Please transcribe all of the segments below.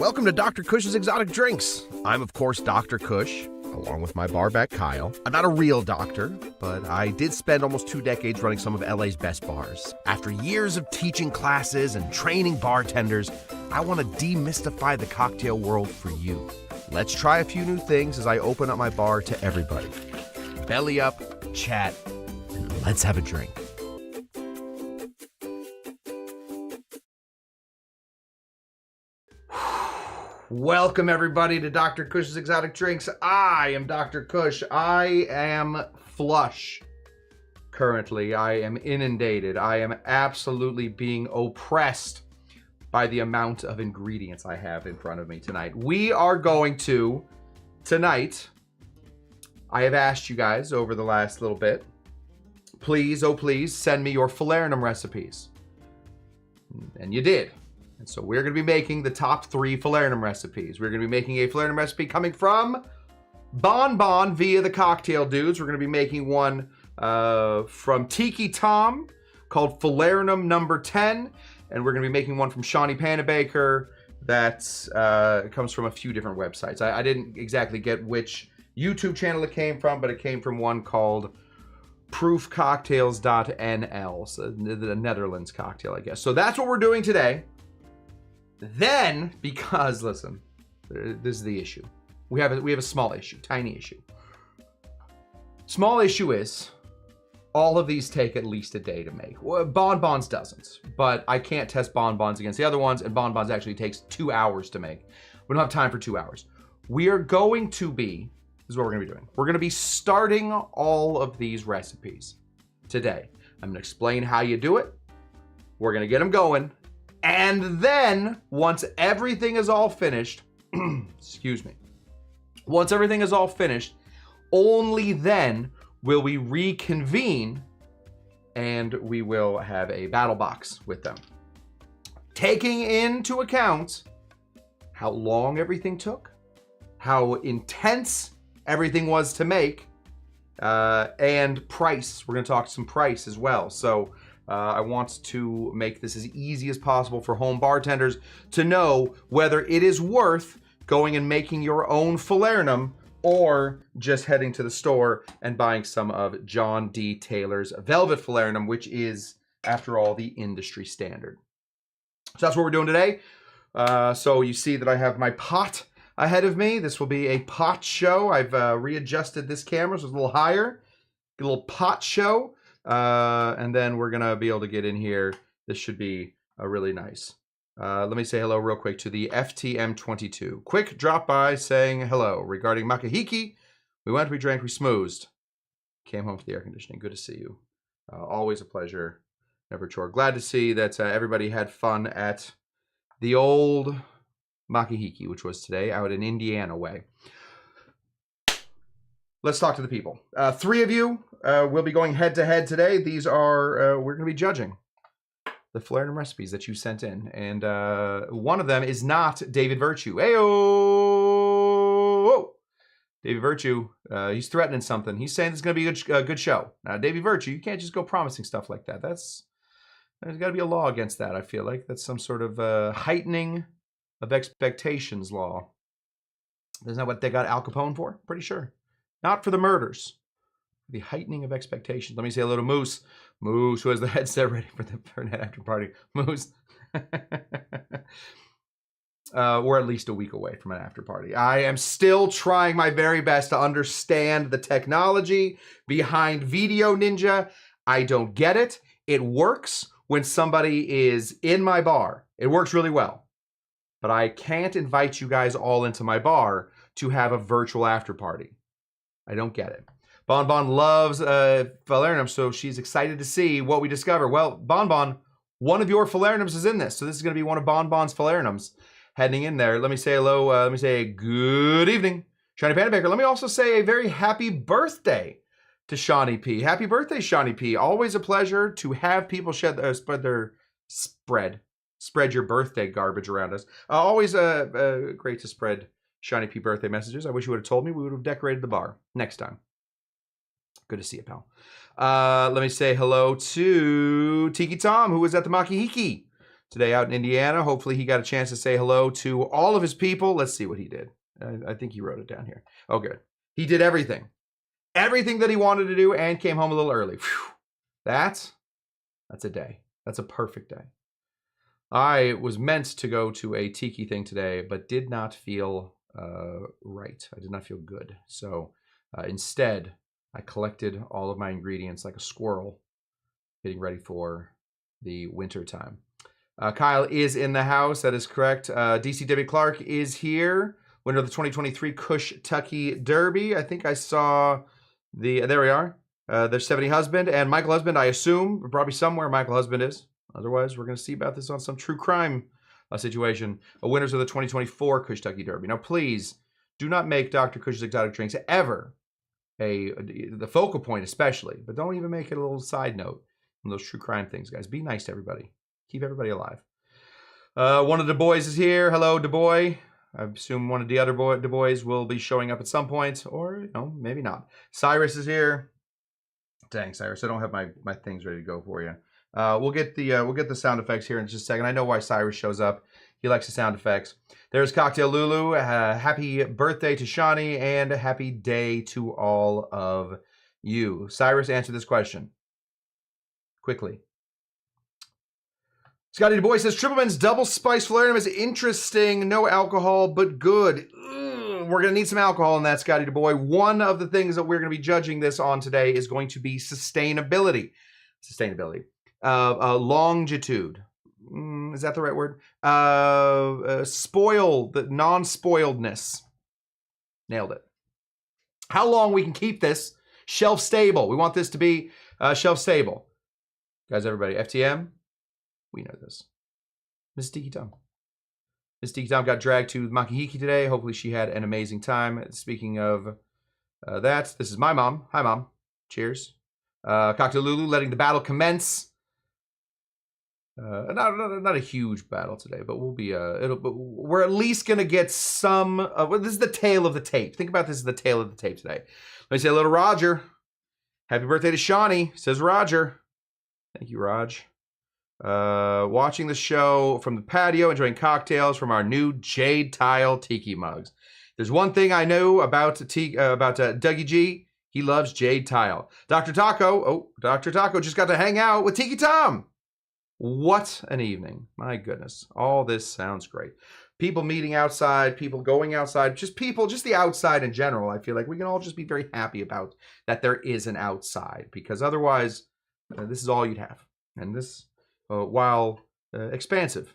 Welcome to Dr. Kush's Exotic Drinks. I'm, of course, Dr. Kush, along with my barback Kyle. I'm not a real doctor, but I did spend almost 2 decades running some of LA's best bars. After years of teaching classes and training bartenders, I want to demystify the cocktail world for you. Let's try a few new things as I open up my bar to everybody. Belly up, chat, and let's have a drink. Welcome, everybody, to Dr. Kush's Exotic Drinks. I am Dr. Kush. I am flush. Currently, I am inundated. I am absolutely being oppressed by the amount of ingredients I have in front of me tonight. We are going to, tonight, I have asked you guys over the last little bit, please, oh please, send me your Falernum recipes. And you did. And so we're going to be making the top 3 Falernum recipes. We're going to be making a Falernum recipe coming from Bon via the Cocktail Dudes. We're going to be making one from Tiki Tom called Falernum number 10. And we're going to be making one from Shawnee Panabaker that comes from a few different websites. I didn't exactly get which YouTube channel it came from, but it came from one called proofcocktails.nl, so the Netherlands cocktail, I guess. So that's what we're doing today. Then, because, listen, this is the issue. We have a small issue, tiny issue. Small issue is, all of these take at least a day to make. Well, Bonbons doesn't, but I can't test Bonbons against the other ones, and Bonbons actually takes 2 hours to make. We don't have time for 2 hours. We are going to be, this is what we're gonna be doing. We're gonna be starting all of these recipes today. I'm gonna explain how you do it. We're gonna get them going. And then, once everything is all finished, excuse me, once everything is all finished, only then will we reconvene and we will have a battle box with them. Taking into account how long everything took, how intense everything was to make, and price. We're gonna talk some price as well. So, I want to make this as easy as possible for home bartenders to know whether it is worth going and making your own Falernum or just heading to the store and buying some of John D. Taylor's Velvet Falernum, which is, after all, the industry standard. So that's what we're doing today. So you see that I have my pot ahead of me. This will be a pot show. I've readjusted this camera so it's a little higher. A little pot show. And then we're gonna be able to get in here. This should be a really nice. Let me say hello real quick to the FTM22. Quick drop by saying hello regarding Makahiki. We went, we drank, we smoozed. Came home to the air conditioning. Good to see you. Always a pleasure. Never a chore. Glad to see that everybody had fun at the old Makahiki, which was today out in Indiana way. Let's talk to the people. 3 of you will be going head to head today. These are, we're going to be judging the Falernum recipes that you sent in. And one of them is not David Virtue. Ayo! David Virtue, he's threatening something. He's saying it's going to be a good show. Now, David Virtue, you can't just go promising stuff like that. There's got to be a law against that, I feel like. That's some sort of heightening of expectations law. Isn't that what they got Al Capone for? Pretty sure. Not for the murders, the heightening of expectations. Let me say hello to Moose. Moose, who has the headset ready for the net after party. Moose. We're at least a week away from an after party. I am still trying my very best to understand the technology behind Video Ninja. I don't get it. It works when somebody is in my bar. It works really well. But I can't invite you guys all into my bar to have a virtual after party. I don't get it. Bon loves Falernum, so she's excited to see what we discover. Well, Bon, one of your Falernums is in this, so this is going to be one of Bon's Falernums heading in there. Let me say hello. Let me say good evening, Shawnee Panabaker. Let me also say a very happy birthday to Shawnee P. Happy birthday, Shawnee P. Always a pleasure to have people spread your birthday garbage around us. Always great to spread Shawnee P birthday messages. I wish you would have told me. We would have decorated the bar next time. Good to see you, pal. Let me say hello to Tiki Tom, who was at the Makahiki today out in Indiana. Hopefully he got a chance to say hello to all of his people. Let's see what he did. I think he wrote it down here. Oh, good. He did everything. Everything that he wanted to do and came home a little early. Whew. That's a day. That's a perfect day. I was meant to go to a tiki thing today, but did not feel right. I did not feel good. So instead, I collected all of my ingredients like a squirrel, getting ready for the winter time. Kyle is in the house. That is correct. DCW Clark is here. Winner of the 2023 Kush-Tucky Derby. I think I saw there we are. There's 70 Husband and Michael Husband, I assume, probably somewhere Michael Husband is. Otherwise, we're going to see about this on some true crime situation. Winners of the 2024 Kush-Tucky Derby. Now, please do not make Dr. Kush's Exotic Drinks ever the focal point, especially. But don't even make it a little side note on those true crime things, guys. Be nice to everybody. Keep everybody alive. One of the boys is here. Hello, Du Bois. I assume one of the other Du Bois will be showing up at some point, or maybe not. Cyrus is here. Dang, Cyrus, I don't have my things ready to go for you. We'll get the sound effects here in just a second. I know why Cyrus shows up. He likes the sound effects. There's Cocktail Lulu. Happy birthday to Shawnee and a happy day to all of you. Cyrus, answer this question quickly. Scotty Du Bois says, Tripleman's double spice Falernum is interesting. No alcohol, but good. We're going to need some alcohol in that, Scotty Du Bois. One of the things that we're going to be judging this on today is going to be sustainability. Longitude. Is that the right word? The non-spoiledness. Nailed it. How long we can keep this shelf stable. We want this to be shelf stable. Guys, everybody, FTM, we know this. Mrs. Tiki Tom. Mrs. Tiki Tom got dragged to Makahiki today. Hopefully she had an amazing time. Speaking of that, this is my mom. Hi, Mom. Cheers. Cocktail Lulu letting the battle commence. Not a huge battle today, but we'll be we're at least gonna get some. This is the tail of the tape. Think about this as the tail of the tape today. Let me say hello to Roger. Happy birthday to Shawnee, says Roger. Thank you, Raj. Watching the show from the patio, enjoying cocktails from our new jade tile tiki mugs. There's one thing I know about Dougie G. He loves jade tile. Dr. Taco just got to hang out with Tiki Tom. What an evening. My goodness. All this sounds great. People meeting outside, people going outside, just the outside in general. I feel like we can all just be very happy about that there is an outside, because otherwise this is all you'd have. And this, while expansive,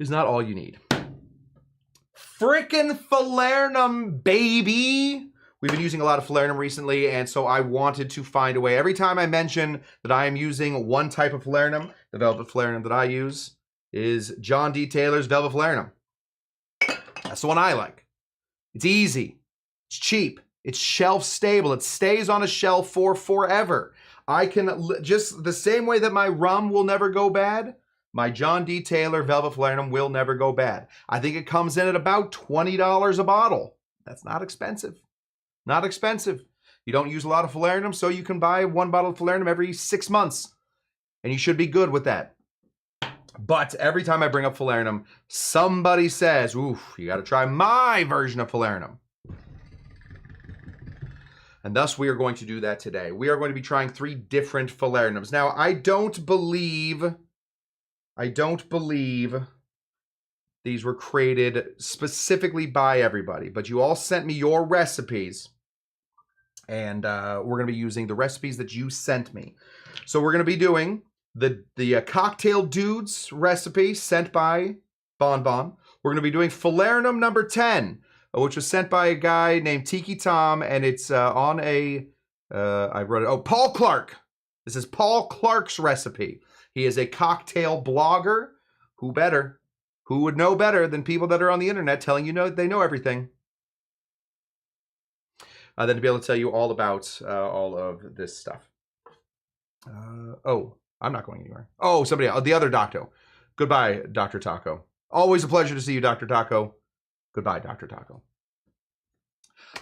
is not all you need. Frickin' Falernum, baby! We've been using a lot of Falernum recently, and so I wanted to find a way. Every time I mention that I am using one type of Falernum, the Velvet Falernum that I use is John D. Taylor's Velvet Falernum. That's the one I like. It's easy. It's cheap. It's shelf stable. It stays on a shelf for forever. I can, just the same way that my rum will never go bad, my John D. Taylor Velvet Falernum will never go bad. I think it comes in at about $20 a bottle. That's not expensive. Not expensive. You don't use a lot of Falernum, so you can buy one bottle of Falernum every 6 months. And you should be good with that. But every time I bring up Falernum, somebody says, oof, you got to try my version of Falernum. And thus we are going to do that today. We are going to be trying 3 different Falernums. Now, I don't believe these were created specifically by everybody, but you all sent me your recipes, and we're going to be using the recipes that you sent me. So we're going to be doing the Cocktail Dudes recipe sent by Bon Bon. We're going to be doing Falernum number 10, which was sent by a guy named Tiki Tom, and it's on I wrote it. Oh, Paul Clark. This is Paul Clark's recipe. He is a cocktail blogger. Who better? Who would know better than people that are on the internet telling you they know everything? Than to be able to tell you all about all of this stuff. Oh, I'm not going anywhere. Oh, somebody else. The other Docto. Goodbye, Dr. Taco. Always a pleasure to see you, Dr. Taco. Goodbye, Dr. Taco.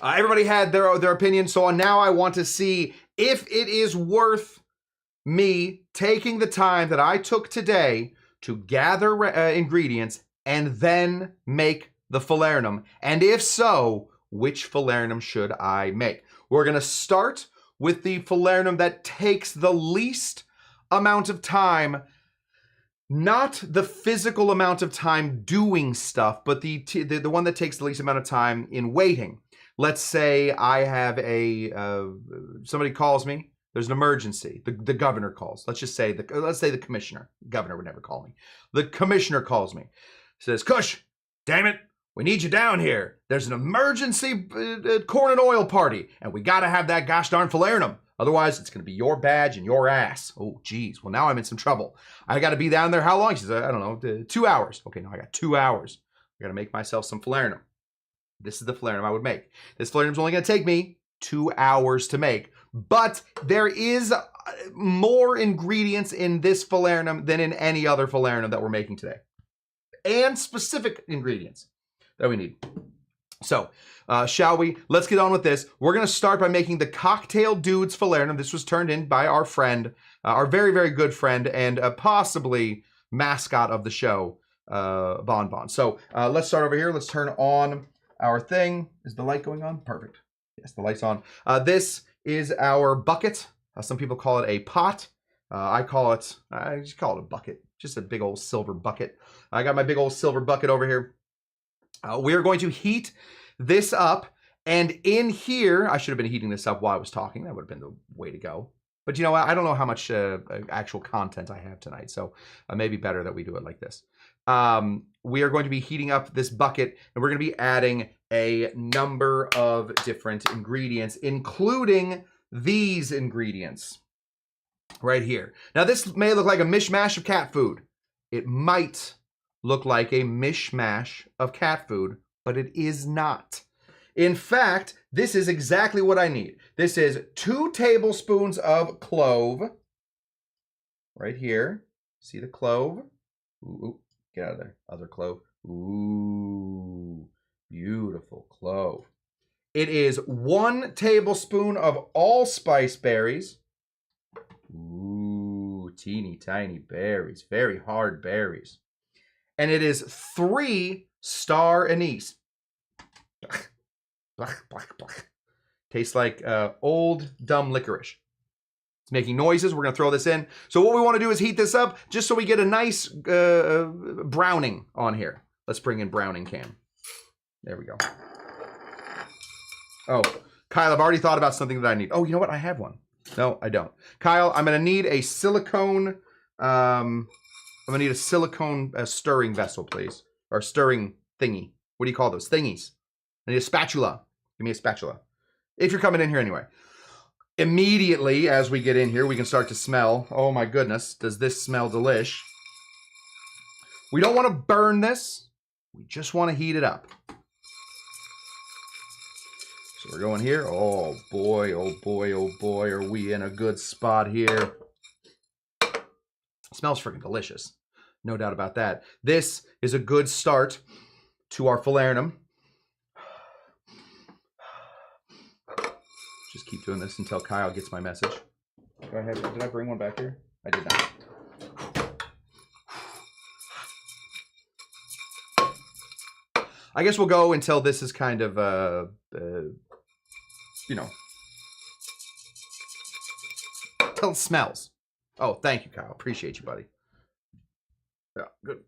Everybody had their opinion, so now I want to see if it is worth me taking the time that I took today to gather ingredients and then make the falernum? And if so, which falernum should I make? We're going to start with the falernum that takes the least amount of time, not the physical amount of time doing stuff, but the one that takes the least amount of time in waiting. Let's say I have somebody calls me. There's an emergency. The governor calls. Let's say the commissioner. Governor would never call me. The commissioner calls me. Says, Kush, damn it, we need you down here. There's an emergency corn and oil party, and we got to have that gosh darn falernum. Otherwise, it's going to be your badge and your ass. Oh, geez. Well, now I'm in some trouble. I got to be down there. How long? She says, I don't know, 2 hours. Okay, now I got 2 hours. I got to make myself some falernum. This is the falernum I would make. This falernum is only going to take me 2 hours to make. But there is more ingredients in this falernum than in any other falernum that we're making today. And specific ingredients that we need. So, shall we? Let's get on with this. We're going to start by making the Cocktail Dudes falernum. This was turned in by our friend, our very, very good friend, and possibly mascot of the show, Bon Bon. So, let's start over here. Let's turn on our thing. Is the light going on? Perfect. Yes, the light's on. This is our bucket. Some people call it a pot. I just call it a bucket. Just a big old silver bucket. I got my big old silver bucket over here. We are going to heat this up, and in here, I should have been heating this up while I was talking. That would have been the way to go. But you know what? I don't know how much actual content I have tonight, so maybe better that we do it like this. We are going to be heating up this bucket, and we're going to be adding a number of different ingredients, including these ingredients right here. Now, this may look like a mishmash of cat food. It might look like a mishmash of cat food, but it is not. In fact, this is exactly what I need. This is 2 tablespoons of clove. Right here. See the clove? Ooh, get out of there. Other clove. Ooh, beautiful clove. It is 1 tablespoon of allspice berries. Ooh, teeny tiny berries. Very hard berries. And it is 3 star anise. Tastes like old dumb licorice. It's making noises. We're going to throw this in. So what we want to do is heat this up just so we get a nice browning on here. Let's bring in browning can. There we go. Oh, Kyle, I've already thought about something that I need. Oh, you know what? I have one. No, I don't. Kyle, I'm going to need a silicone... I'm going to need a silicone stirring vessel, please. Or stirring thingy. What do you call those? Thingies. I need a spatula. Give me a spatula. If you're coming in here anyway. Immediately, as we get in here, we can start to smell. Oh my goodness, does this smell delish? We don't want to burn this. We just want to heat it up. So we're going here. Oh boy, oh boy, oh boy. Are we in a good spot here? It smells freaking delicious. No doubt about that. This is a good start to our falernum. Just keep doing this until Kyle gets my message. Go ahead. Did I bring one back here? I did not. I guess we'll go until this is kind of, you know, until it smells. Oh, thank you, Kyle. Appreciate you, buddy. Yeah, good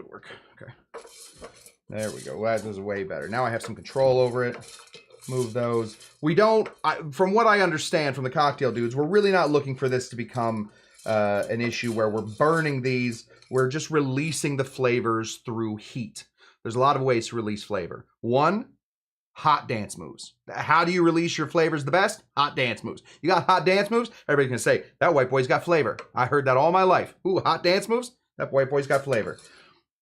work. Okay. There we go. That was way better. Now I have some control over it. Move those. We don't, from what I understand from the cocktail dudes, we're really not looking for this to become an issue where we're burning these. We're just releasing the flavors through heat. There's a lot of ways to release flavor. One, hot dance moves. How do you release your flavors the best? Hot dance moves. You got hot dance moves? Everybody's going to say, that white boy's got flavor. I heard that all my life. Ooh, hot dance moves? That white boy's got flavor.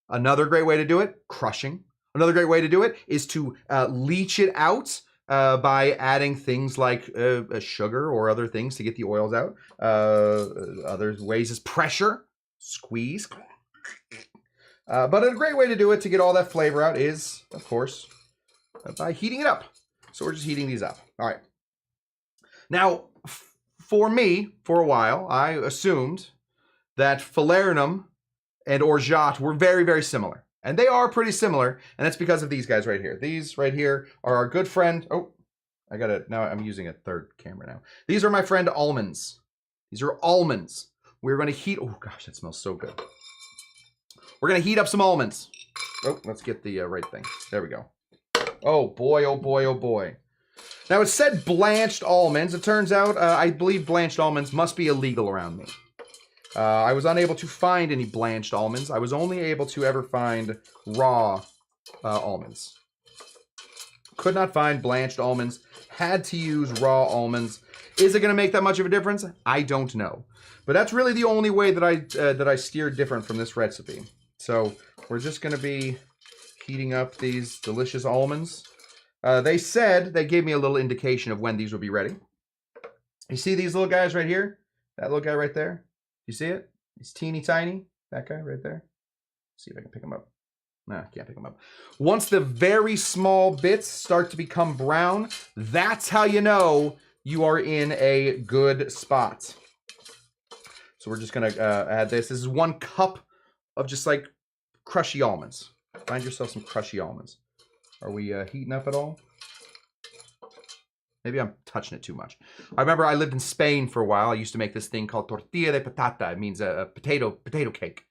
Another great way to do it, crushing. Another great way to do it is to leach it out by adding things like sugar or other things to get the oils out. Other ways is pressure, squeeze. But a great way to do it to get all that flavor out is, of course, by heating it up. So we're just heating these up. All right. Now, for me, for a while, I assumed that falernum and orgeat were very, very similar. And they are pretty similar, and that's because of these guys right here. These right here are our good friend. Oh, now I'm using a third camera now. These are my friend almonds. These are almonds. We're going to heat, oh gosh, that smells so good. We're going to heat up some almonds. Oh, let's get the right thing. There we go. Oh boy, oh boy, oh boy. Now it said blanched almonds. It turns out, I believe blanched almonds must be illegal around me. I was unable to find any blanched almonds. I was only able to ever find raw almonds. Could not find blanched almonds. Had to use raw almonds. Is it going to make that much of a difference? I don't know. But that's really the only way that I steered different from this recipe. So we're just going to be heating up these delicious almonds. They said, they gave me a little indication of when these will be ready. You see these little guys right here? That little guy right there? You see it? He's teeny tiny. That guy right there. Let's see if I can pick him up. Nah, can't pick him up. Once the very small bits start to become brown, that's how you know you are in a good spot. So we're just going to add this. This is 1 cup of just like crushy almonds. Find yourself some crushy almonds. Are we heating up at all? Maybe I'm touching it too much. I remember I lived in Spain for a while. I used to make this thing called tortilla de patata. It means a potato cake.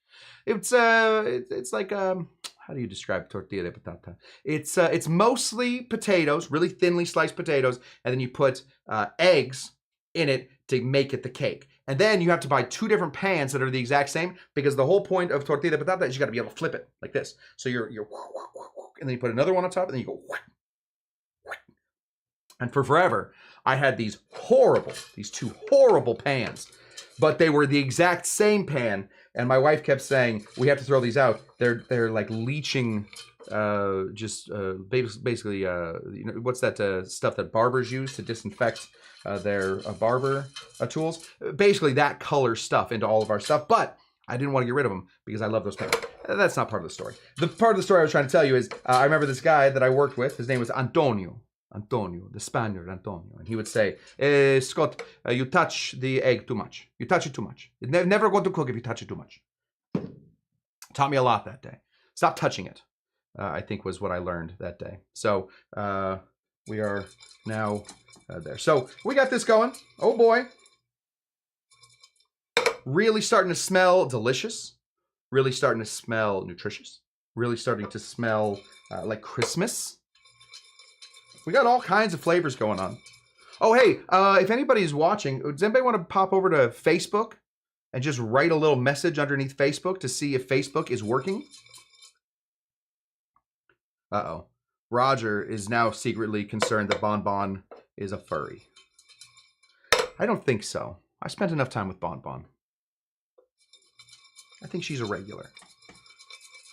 It's like how do you describe tortilla de patata? It's mostly potatoes, really thinly sliced potatoes, and then you put eggs in it to make it the cake. And then you have to buy 2 different pans that are the exact same, because the whole point of tortilla de patata is you got to be able to flip it like this. So you're and then you put another one on top, and then you go. And for forever, I had these 2 horrible pans, but they were the exact same pan. And my wife kept saying, we have to throw these out. They're like leaching, basically, you know, what's that stuff that barbers use to disinfect their barber tools? Basically that color stuff into all of our stuff. But I didn't want to get rid of them because I love those pans. That's not part of the story. The part of the story I was trying to tell you is, I remember this guy that I worked with. His name was Antonio, the Spaniard Antonio. And he would say, Scott, you touch the egg too much. You touch it too much. It's never going to cook if you touch it too much. Taught me a lot that day. Stop touching it, I think was what I learned that day. So we are now there. So we got this going. Oh boy. Really starting to smell delicious. Really starting to smell nutritious. Really starting to smell like Christmas. We got all kinds of flavors going on. Oh, hey, if anybody's watching, does anybody want to pop over to Facebook and just write a little message underneath Facebook to see if Facebook is working? Uh-oh. Roger is now secretly concerned that Bon Bon is a furry. I don't think so. I spent enough time with Bon Bon. I think she's a regular.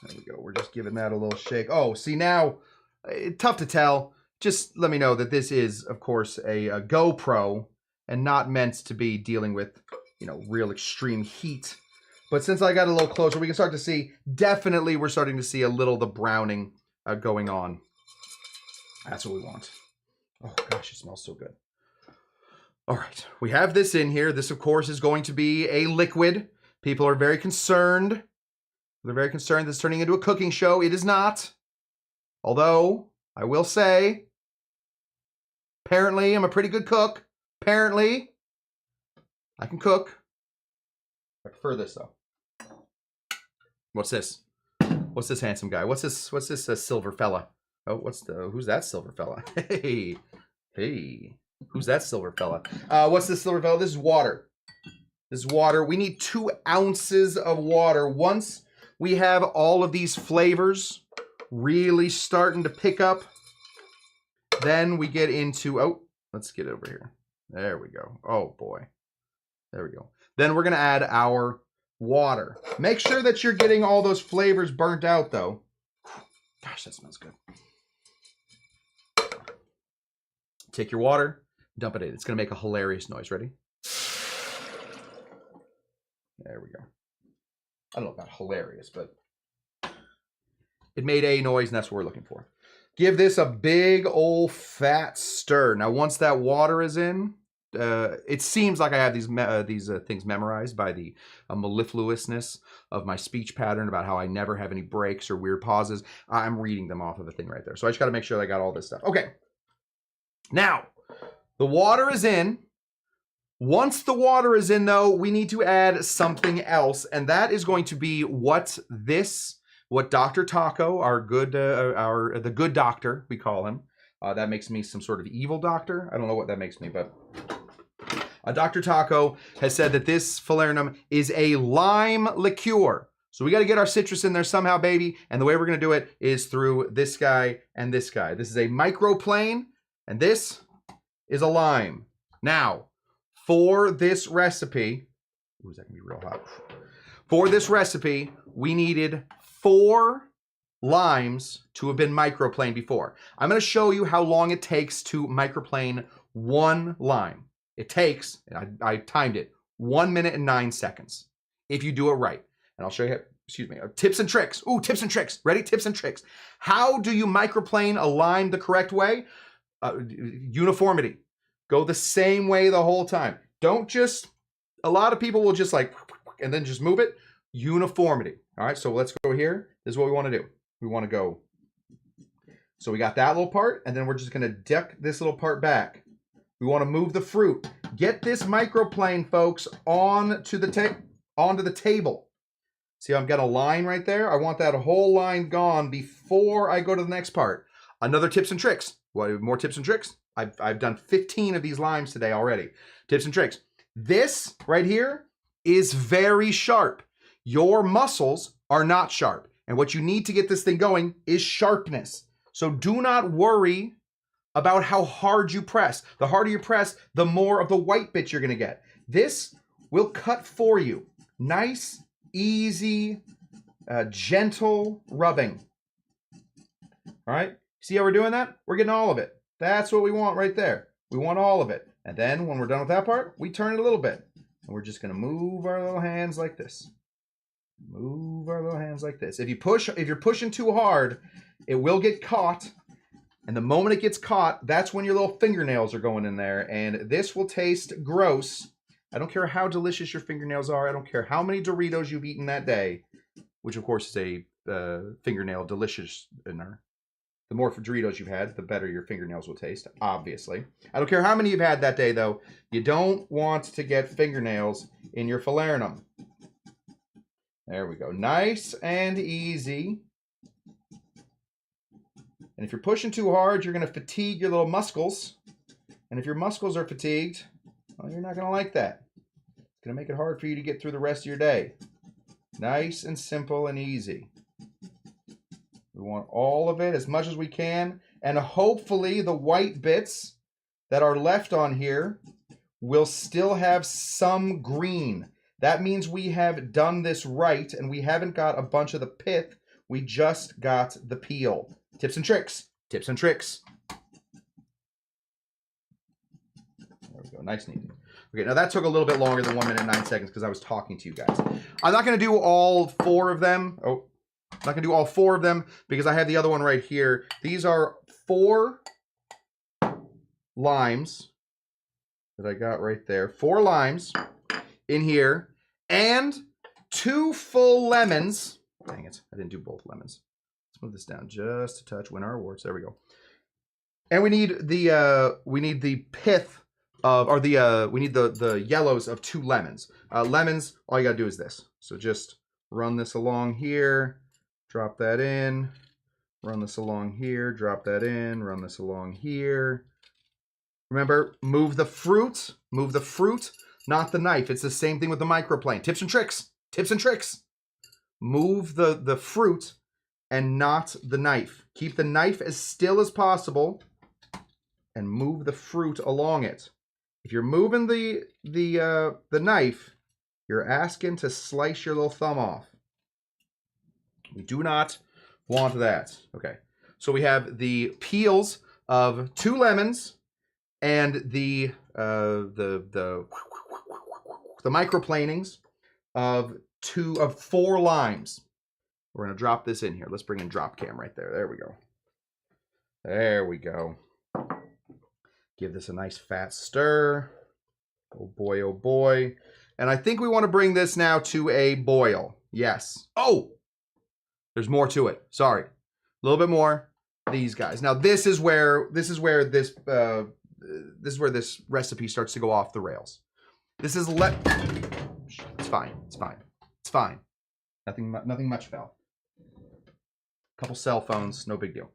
There we go. We're just giving that a little shake. Oh, see now, tough to tell. Just let me know that this is, of course, a GoPro and not meant to be dealing with, you know, real extreme heat. But since I got a little closer, we can start to see, definitely we're starting to see a little the browning going on. That's what we want. Oh, gosh, it smells so good. All right, we have this in here. This, of course, is going to be a liquid. People are very concerned. They're very concerned this is turning into a cooking show. It is not. Although, I will say, apparently I'm a pretty good cook. Apparently, I can cook. I prefer this, though. What's this? What's this handsome guy? What's this silver fella? Oh, who's that silver fella? Hey. Who's that silver fella? What's this silver fella? This is water. This is water. We need 2 ounces of water. Once we have all of these flavors really starting to pick up, then we get into, oh, let's get over here. There we go. Oh boy. There we go. Then we're going to add our water. Make sure that you're getting all those flavors burnt out though. Gosh, that smells good. Take your water, dump it in. It's going to make a hilarious noise. Ready? There we go. I don't know about hilarious, but it made a noise, and that's what we're looking for. Give this a big old fat stir. Now, once that water is in, it seems like I have these things memorized by the mellifluousness of my speech pattern about how I never have any breaks or weird pauses. I'm reading them off of a thing right there. So I just got to make sure I got all this stuff. Okay. Now, the water is in. Once the water is in, though, we need to add something else, and that is going to be what Dr. Taco, the good doctor, we call him. That makes me some sort of evil doctor. I don't know what that makes me, but Dr. Taco has said that this Falernum is a lime liqueur. So we got to get our citrus in there somehow, baby. And the way we're going to do it is through this guy and this guy. This is a microplane, and this is a lime. Now, for this recipe, ooh, is that going to be real hot? For this recipe, we needed 4 limes to have been microplaned before. I'm going to show you how long it takes to microplane 1 lime. It takes, I timed it, 1 minute and 9 seconds if you do it right. And I'll show you, tips and tricks. Ooh, tips and tricks. Ready? Tips and tricks. How do you microplane a lime the correct way? Uniformity. Go the same way the whole time. Don't just, a lot of people will just like, and then just move it. Uniformity. All right, so let's go here. This is what we want to do. We want to go, so we got that little part, and then we're just going to duck this little part back. We want to move the fruit. Get this microplane, folks, onto the table. See, I've got a line right there. I want that whole line gone before I go to the next part. Another tips and tricks. What, more tips and tricks? I've done 15 of these limes today already. Tips and tricks. This right here is very sharp. Your muscles are not sharp. And what you need to get this thing going is sharpness. So do not worry about how hard you press. The harder you press, the more of the white bits you're going to get. This will cut for you. Nice, easy, gentle rubbing. All right? See how we're doing that? We're getting all of it. That's what we want right there. We want all of it. And then when we're done with that part, we turn it a little bit. And we're just going to move our little hands like this. Move our little hands like this. If you're pushing too hard, it will get caught. And the moment it gets caught, that's when your little fingernails are going in there. And this will taste gross. I don't care how delicious your fingernails are. I don't care how many Doritos you've eaten that day, which of course is a fingernail deliciousner. The more Doritos you've had, the better your fingernails will taste, obviously. I don't care how many you've had that day, though. You don't want to get fingernails in your Falernum. There we go. Nice and easy. And if you're pushing too hard, you're going to fatigue your little muscles. And if your muscles are fatigued, well, you're not going to like that. It's going to make it hard for you to get through the rest of your day. Nice and simple and easy. We want all of it, as much as we can. And hopefully the white bits that are left on here will still have some green. That means we have done this right, and we haven't got a bunch of the pith. We just got the peel. Tips and tricks. Tips and tricks. There we go. Nice and easy. Okay, now that took a little bit longer than 1 minute and 9 seconds because I was talking to you guys. I'm not going to do all 4 of them. Oh, I'm not going to do all 4 of them because I have the other one right here. These are 4 limes that I got right there. 4 limes in here and 2 full lemons. Dang it, I didn't do both lemons. Let's move this down just a touch. Win our awards. There we go. And we need the pith of, or we need the yellows of 2 lemons. Lemons, all you gotta do is this. So just run this along here, drop that in, run this along here, drop that in, run this along here. Remember, move the fruit, not the knife. It's the same thing with the microplane. Tips and tricks, tips and tricks. Move the fruit and not the knife. Keep the knife as still as possible and move the fruit along it. If you're moving the knife, you're asking to slice your little thumb off. We do not want that. Okay, so we have the peels of 2 lemons and the microplanings of 4 limes. We're gonna drop this in here. Let's bring in drop cam right there. There we go. There we go. Give this a nice fat stir. Oh boy, oh boy. And I think we want to bring this now to a boil. Yes. Oh, there's more to it. Sorry. A little bit more. These guys. Now this is where this recipe starts to go off the rails. This is it's fine. It's fine. It's fine. Nothing much fell. Couple cell phones, no big deal.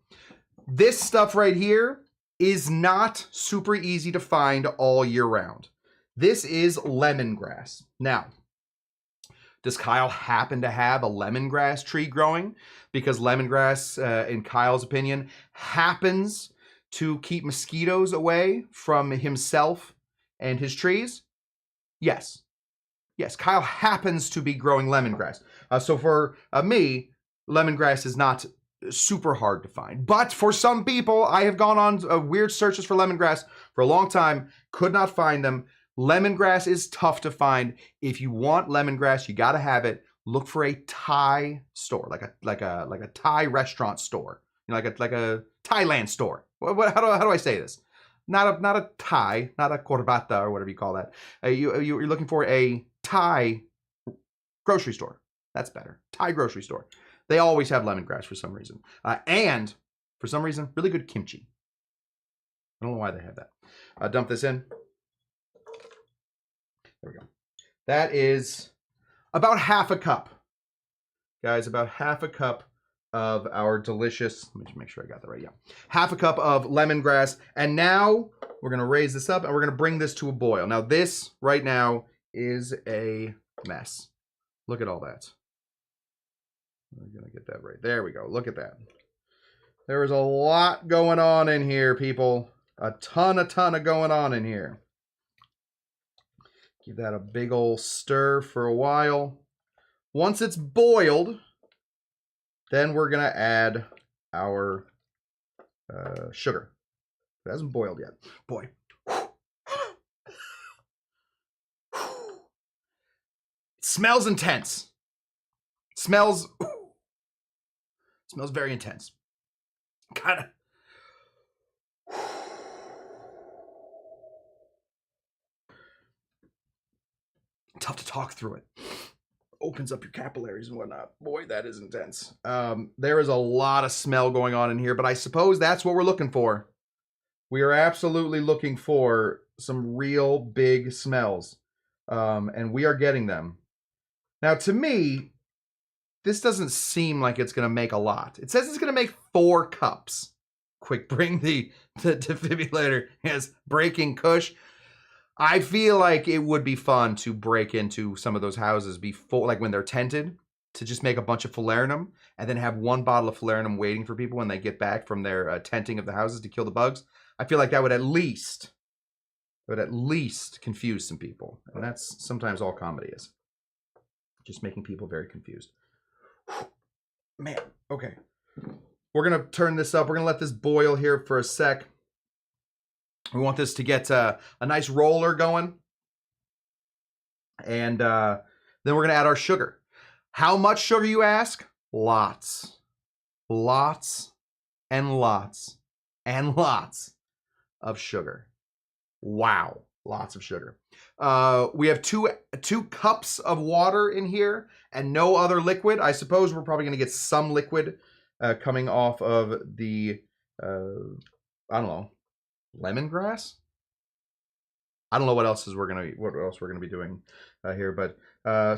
This stuff right here is not super easy to find all year round. This is lemongrass. Now, does Kyle happen to have a lemongrass tree growing? Because lemongrass, in Kyle's opinion, happens to keep mosquitoes away from himself and his trees? Yes. Yes, Kyle happens to be growing lemongrass. So for me, lemongrass is not super hard to find. But for some people, I have gone on weird searches for lemongrass for a long time, could not find them. Lemongrass is tough to find. If you want lemongrass, you got to have it. Look for a Thai store, like a Thai restaurant store, you know, like a Thailand store. How do I say this? Not a Thai, not a corbata or whatever you call that. You're looking for a Thai grocery store. That's better. Thai grocery store. They always have lemongrass for some reason, and for some reason, really good kimchi. I don't know why they have that. Dump this in. There we go. That is about half a cup. Guys, about half a cup of our delicious, let me just make sure I got that right, yeah. Half a cup of lemongrass. And now we're going to raise this up and we're going to bring this to a boil. Now this right now is a mess. Look at all that. We're going to get that right. There we go. Look at that. There is a lot going on in here, people. A ton of going on in here. Give that a big old stir for a while. Once it's boiled, then we're going to add our sugar. It hasn't boiled yet. Boy. It smells intense. It smells very intense. Kind of. Tough to talk through it. Opens up your capillaries and whatnot. Boy, that is intense. There is a lot of smell going on in here, but I suppose that's what we're looking for. We are absolutely looking for some real big smells, and we are getting them. Now, to me, this doesn't seem like it's going to make a lot. It says it's going to make 4 cups. Quick, bring the defibrillator. Yes, breaking Kush. I feel like it would be fun to break into some of those houses before, like when they're tented, to just make a bunch of Falernum and then have 1 bottle of Falernum waiting for people when they get back from their tenting of the houses to kill the bugs. I feel like that would at least confuse some people. And that's sometimes all comedy is. Just making people very confused. Man, okay. We're going to turn this up. We're going to let this boil here for a sec. We want this to get a nice roller going. And then we're going to add our sugar. How much sugar, you ask? Lots. Lots and lots and lots of sugar. Wow. Lots of sugar. We have two cups of water in here and no other liquid. I suppose we're probably going to get some liquid coming off of the, I don't know, lemongrass. I don't know what else we're gonna be doing here, but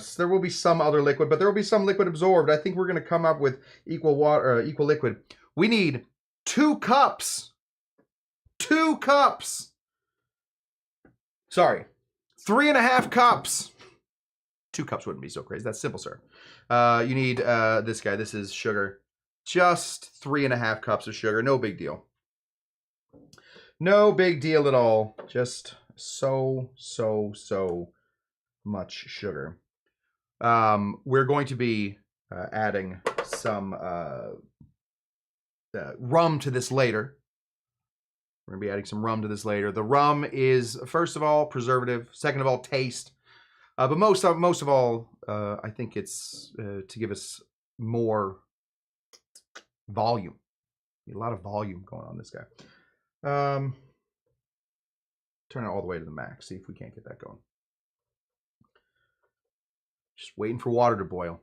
so there will be some other liquid, but there will be some liquid absorbed. I think we're gonna come up with equal liquid. We need 2 cups. 2 cups. Sorry, 3.5 cups. 2 cups wouldn't be so crazy. That's simple, sir. You need this guy. This is sugar. Just 3.5 cups of sugar. No big deal. No big deal at all. Just so much sugar. We're going to be adding some rum to this later. We're going to be adding some rum to this later. The rum is, first of all, preservative. Second of all, taste. But most of all, I think it's to give us more volume. A lot of volume going on this guy. turn it all the way to the max. See if we can't get that going. Just waiting for water to boil.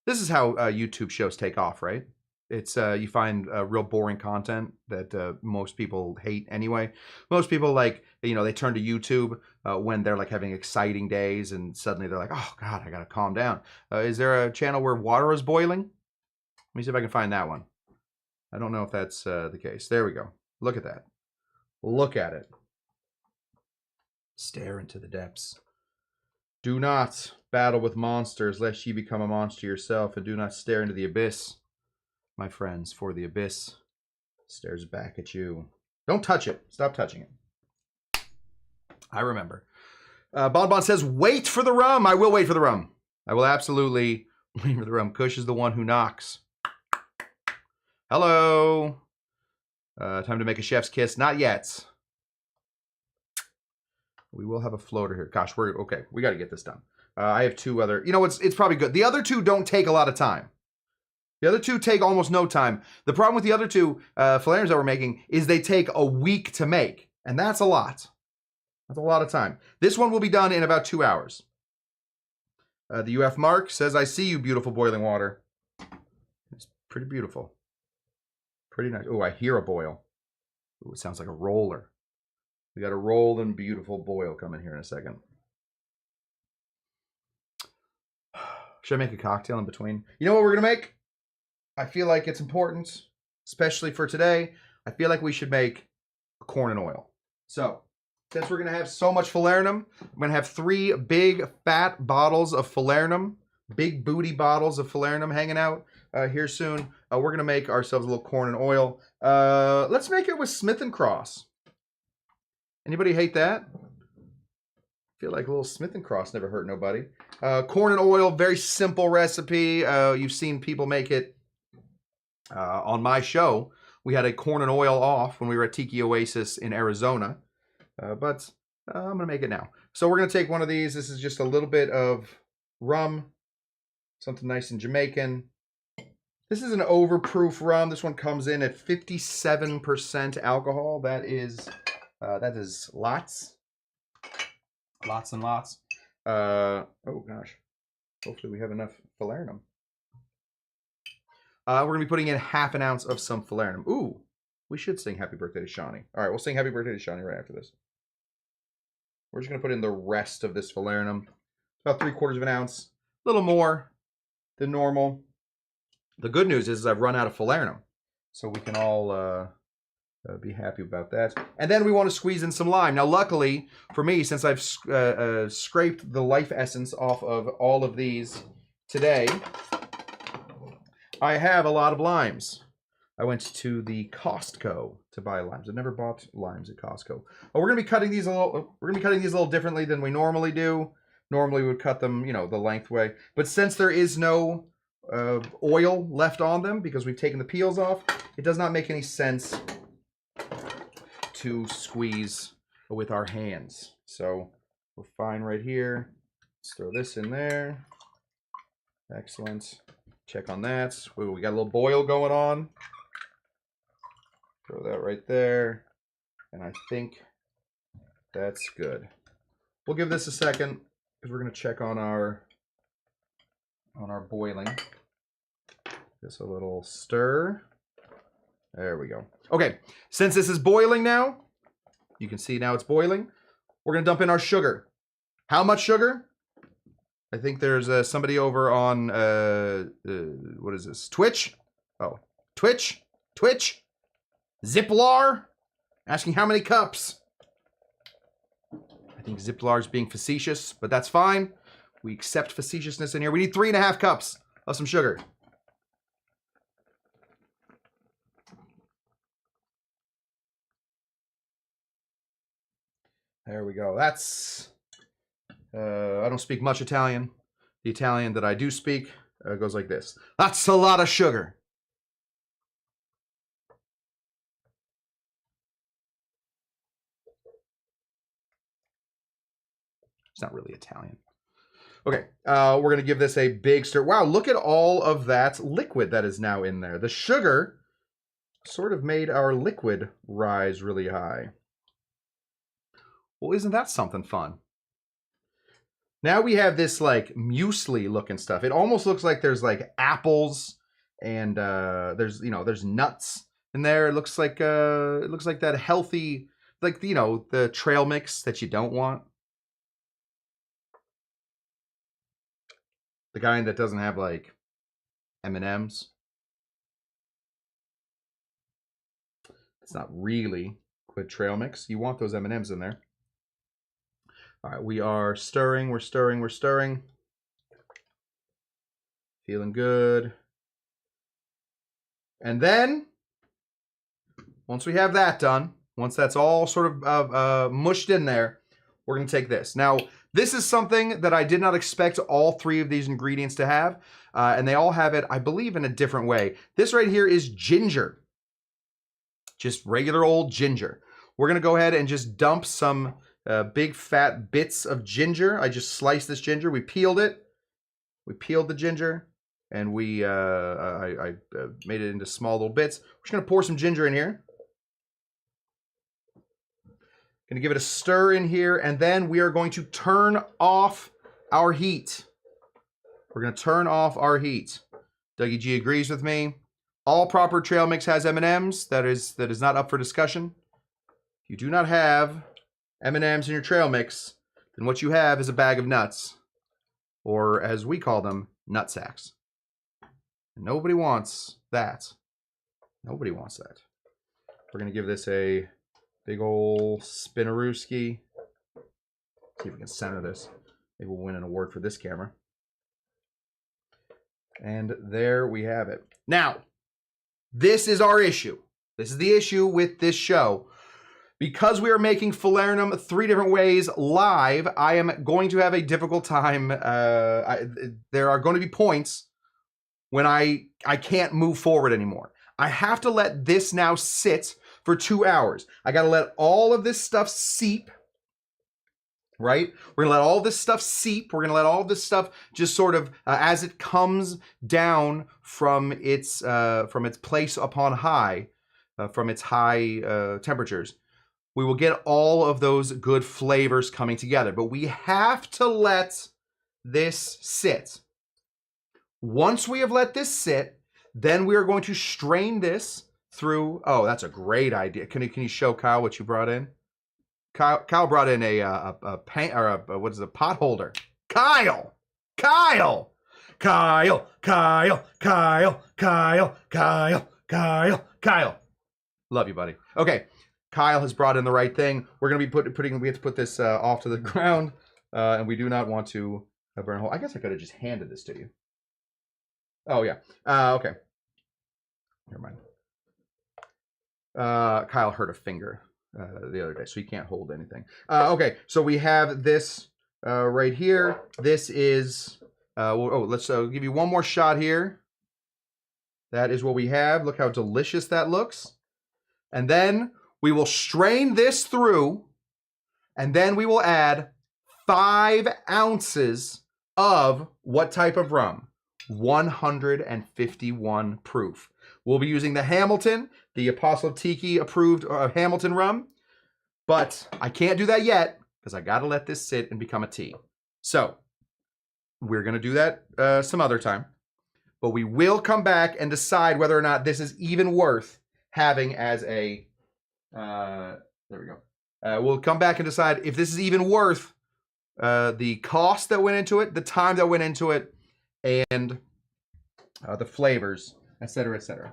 This is how YouTube shows take off, right? It's you find real boring content that most people hate anyway. Most people, like, you know, they turn to YouTube when they're like having exciting days, and suddenly they're like, oh God, I gotta calm down. Is there a channel where water is boiling? Let me see if I can find that one. I don't know if that's the case. There we go. Look at that. Look at it. Stare into the depths. Do not battle with monsters, lest ye become a monster yourself, and do not stare into the abyss, my friends, for the abyss stares back at you. Don't touch it. Stop touching it. I remember. Bonbon says, wait for the rum. I will wait for the rum. I will absolutely wait for the rum. Kush is the one who knocks. Hello. Time to make a chef's kiss. Not yet. We will have a floater here. Gosh, we're okay. We got to get this done. I have two other. You know, it's probably good. The other two don't take a lot of time. The other two take almost no time. The problem with the other two Falernums that we're making is they take a week to make, and that's a lot. That's a lot of time. This one will be done in about 2 hours. The UF Mark says, I see you, beautiful boiling water. It's pretty beautiful. Pretty nice. Oh, I hear a boil. Ooh, it sounds like a roller. We got a rolled and beautiful boil coming here in a second. Should I make a cocktail in between? You know what we're going to make? I feel like it's important, especially for today. I feel like we should make a corn and oil. So, since we're going to have so much Falernum, I'm going to have 3 big fat bottles of Falernum, big booty bottles of Falernum hanging out here soon. We're going to make ourselves a little corn and oil. Let's make it with Smith & Cross. Anybody hate that? I feel like a little Smith & Cross never hurt nobody. Corn and oil, very simple recipe. You've seen people make it on my show. We had a corn and oil off when we were at Tiki Oasis in Arizona. But I'm going to make it now. So we're going to take one of these. This is just a little bit of rum. Something nice and Jamaican. This is an overproof rum. This one comes in at 57% alcohol. That is lots. Lots and lots. Oh gosh. Hopefully we have enough Falernum. We're going to be putting in ½ ounce of some Falernum. Ooh, we should sing Happy Birthday to Shawnee. All right, we'll sing Happy Birthday to Shawnee right after this. We're just going to put in the rest of this Falernum. About 3/4 ounce. A little more than normal. The good news is I've run out of Falernum. So we can all be happy about that. And then we want to squeeze in some lime. Now, luckily for me, since I've scraped the life essence off of all of these today, I have a lot of limes. I went to the Costco to buy limes. I've never bought limes at Costco. Oh, we're gonna be cutting these a little differently than we normally do. Normally we would cut them, you know, the length way. But since there is no oil left on them because we've taken the peels off, it does not make any sense to squeeze with our hands. So we're fine right here. Let's throw this in there. Excellent. Check on that. Ooh, we got a little boil going on. Throw that right there. And I think that's good. We'll give this a second because we're going to check on our boiling. Just a little stir. There we go. Okay, since this is boiling now, you can see now it's boiling. We're going to dump in our sugar. How much sugar? I think there's somebody over on, what is this? Twitch? Oh, Twitch? Ziplar? Asking how many cups? I think Ziplar's being facetious, but that's fine. We accept facetiousness in here. We need 3½ cups of some sugar. There we go. That's, I don't speak much Italian. The Italian that I do speak goes like this. That's a lot of sugar. It's not really Italian. Okay, we're going to give this a big stir. Wow, look at all of that liquid that is now in there. The sugar sort of made our liquid rise really high. Well, isn't that something fun? Now we have this like muesli looking stuff. It almost looks like there's like apples and there's nuts in there. It looks like that healthy, like the trail mix that you don't want. The kind that doesn't have like M&Ms. It's not really good trail mix. You want those M&Ms in there. All right, we are stirring, we're stirring, we're stirring. Feeling good. And then, once we have that done, once that's all sort of mushed in there, we're going to take this. Now, this is something that I did not expect all three of these ingredients to have, and they all have it, I believe, in a different way. This right here is ginger. Just regular old ginger. We're going to go ahead and just dump some big fat bits of ginger. I just sliced this ginger. We peeled it. We peeled the ginger, and we I made it into small little bits. We're just going to pour some ginger in here. Going to give it a stir in here, and then we are going to turn off our heat. We're going to turn off our heat. Dougie G agrees with me. All proper trail mix has M&Ms. That is not up for discussion. If you do not have M&Ms in your trail mix, then what you have is a bag of nuts, or as we call them, nut sacks. Nobody wants that. Nobody wants that. We're going to give this a big ol' spinnerooski. See if we can center this. Maybe we'll win an award for this camera. And there we have it. Now, this is our issue. This is the issue with this show. Because we are making Falernum 3 different ways live, I am going to have a difficult time. There are going to be points when I can't move forward anymore. I have to let this now sit for 2 hours. I got to let all of this stuff seep, right? We're going to let all this stuff seep. We're going to let all this stuff just sort of, as it comes down from its place upon high, from its high temperatures, we will get all of those good flavors coming together. But we have to let this sit. Once we have let this sit, then we are going to strain this through. Oh, that's a great idea. Can you show Kyle what you brought in? Kyle brought in a what is it, a pot holder. Kyle. Love you, buddy. Okay. Kyle has brought in the right thing. We're going to be we have to put this off to the ground, and we do not want to burn a hole. I guess I could have just handed this to you. Oh, yeah. Okay. Never mind. Kyle hurt a finger the other day, so he can't hold anything. Okay, so we have this right here. This is, let's give you one more shot here. That is what we have. Look how delicious that looks. And then we will strain this through, and then we will add 5 ounces of what type of rum? 151 proof. We'll be using the Hamilton, the Apostle Tiki approved Hamilton rum, but I can't do that yet because I got to let this sit and become a tea. So we're going to do that some other time, but we will come back and decide whether or not this is even worth having as a there we go. We'll come back and decide if this is even worth the cost that went into it, the time that went into it, and the flavors, etc., etc.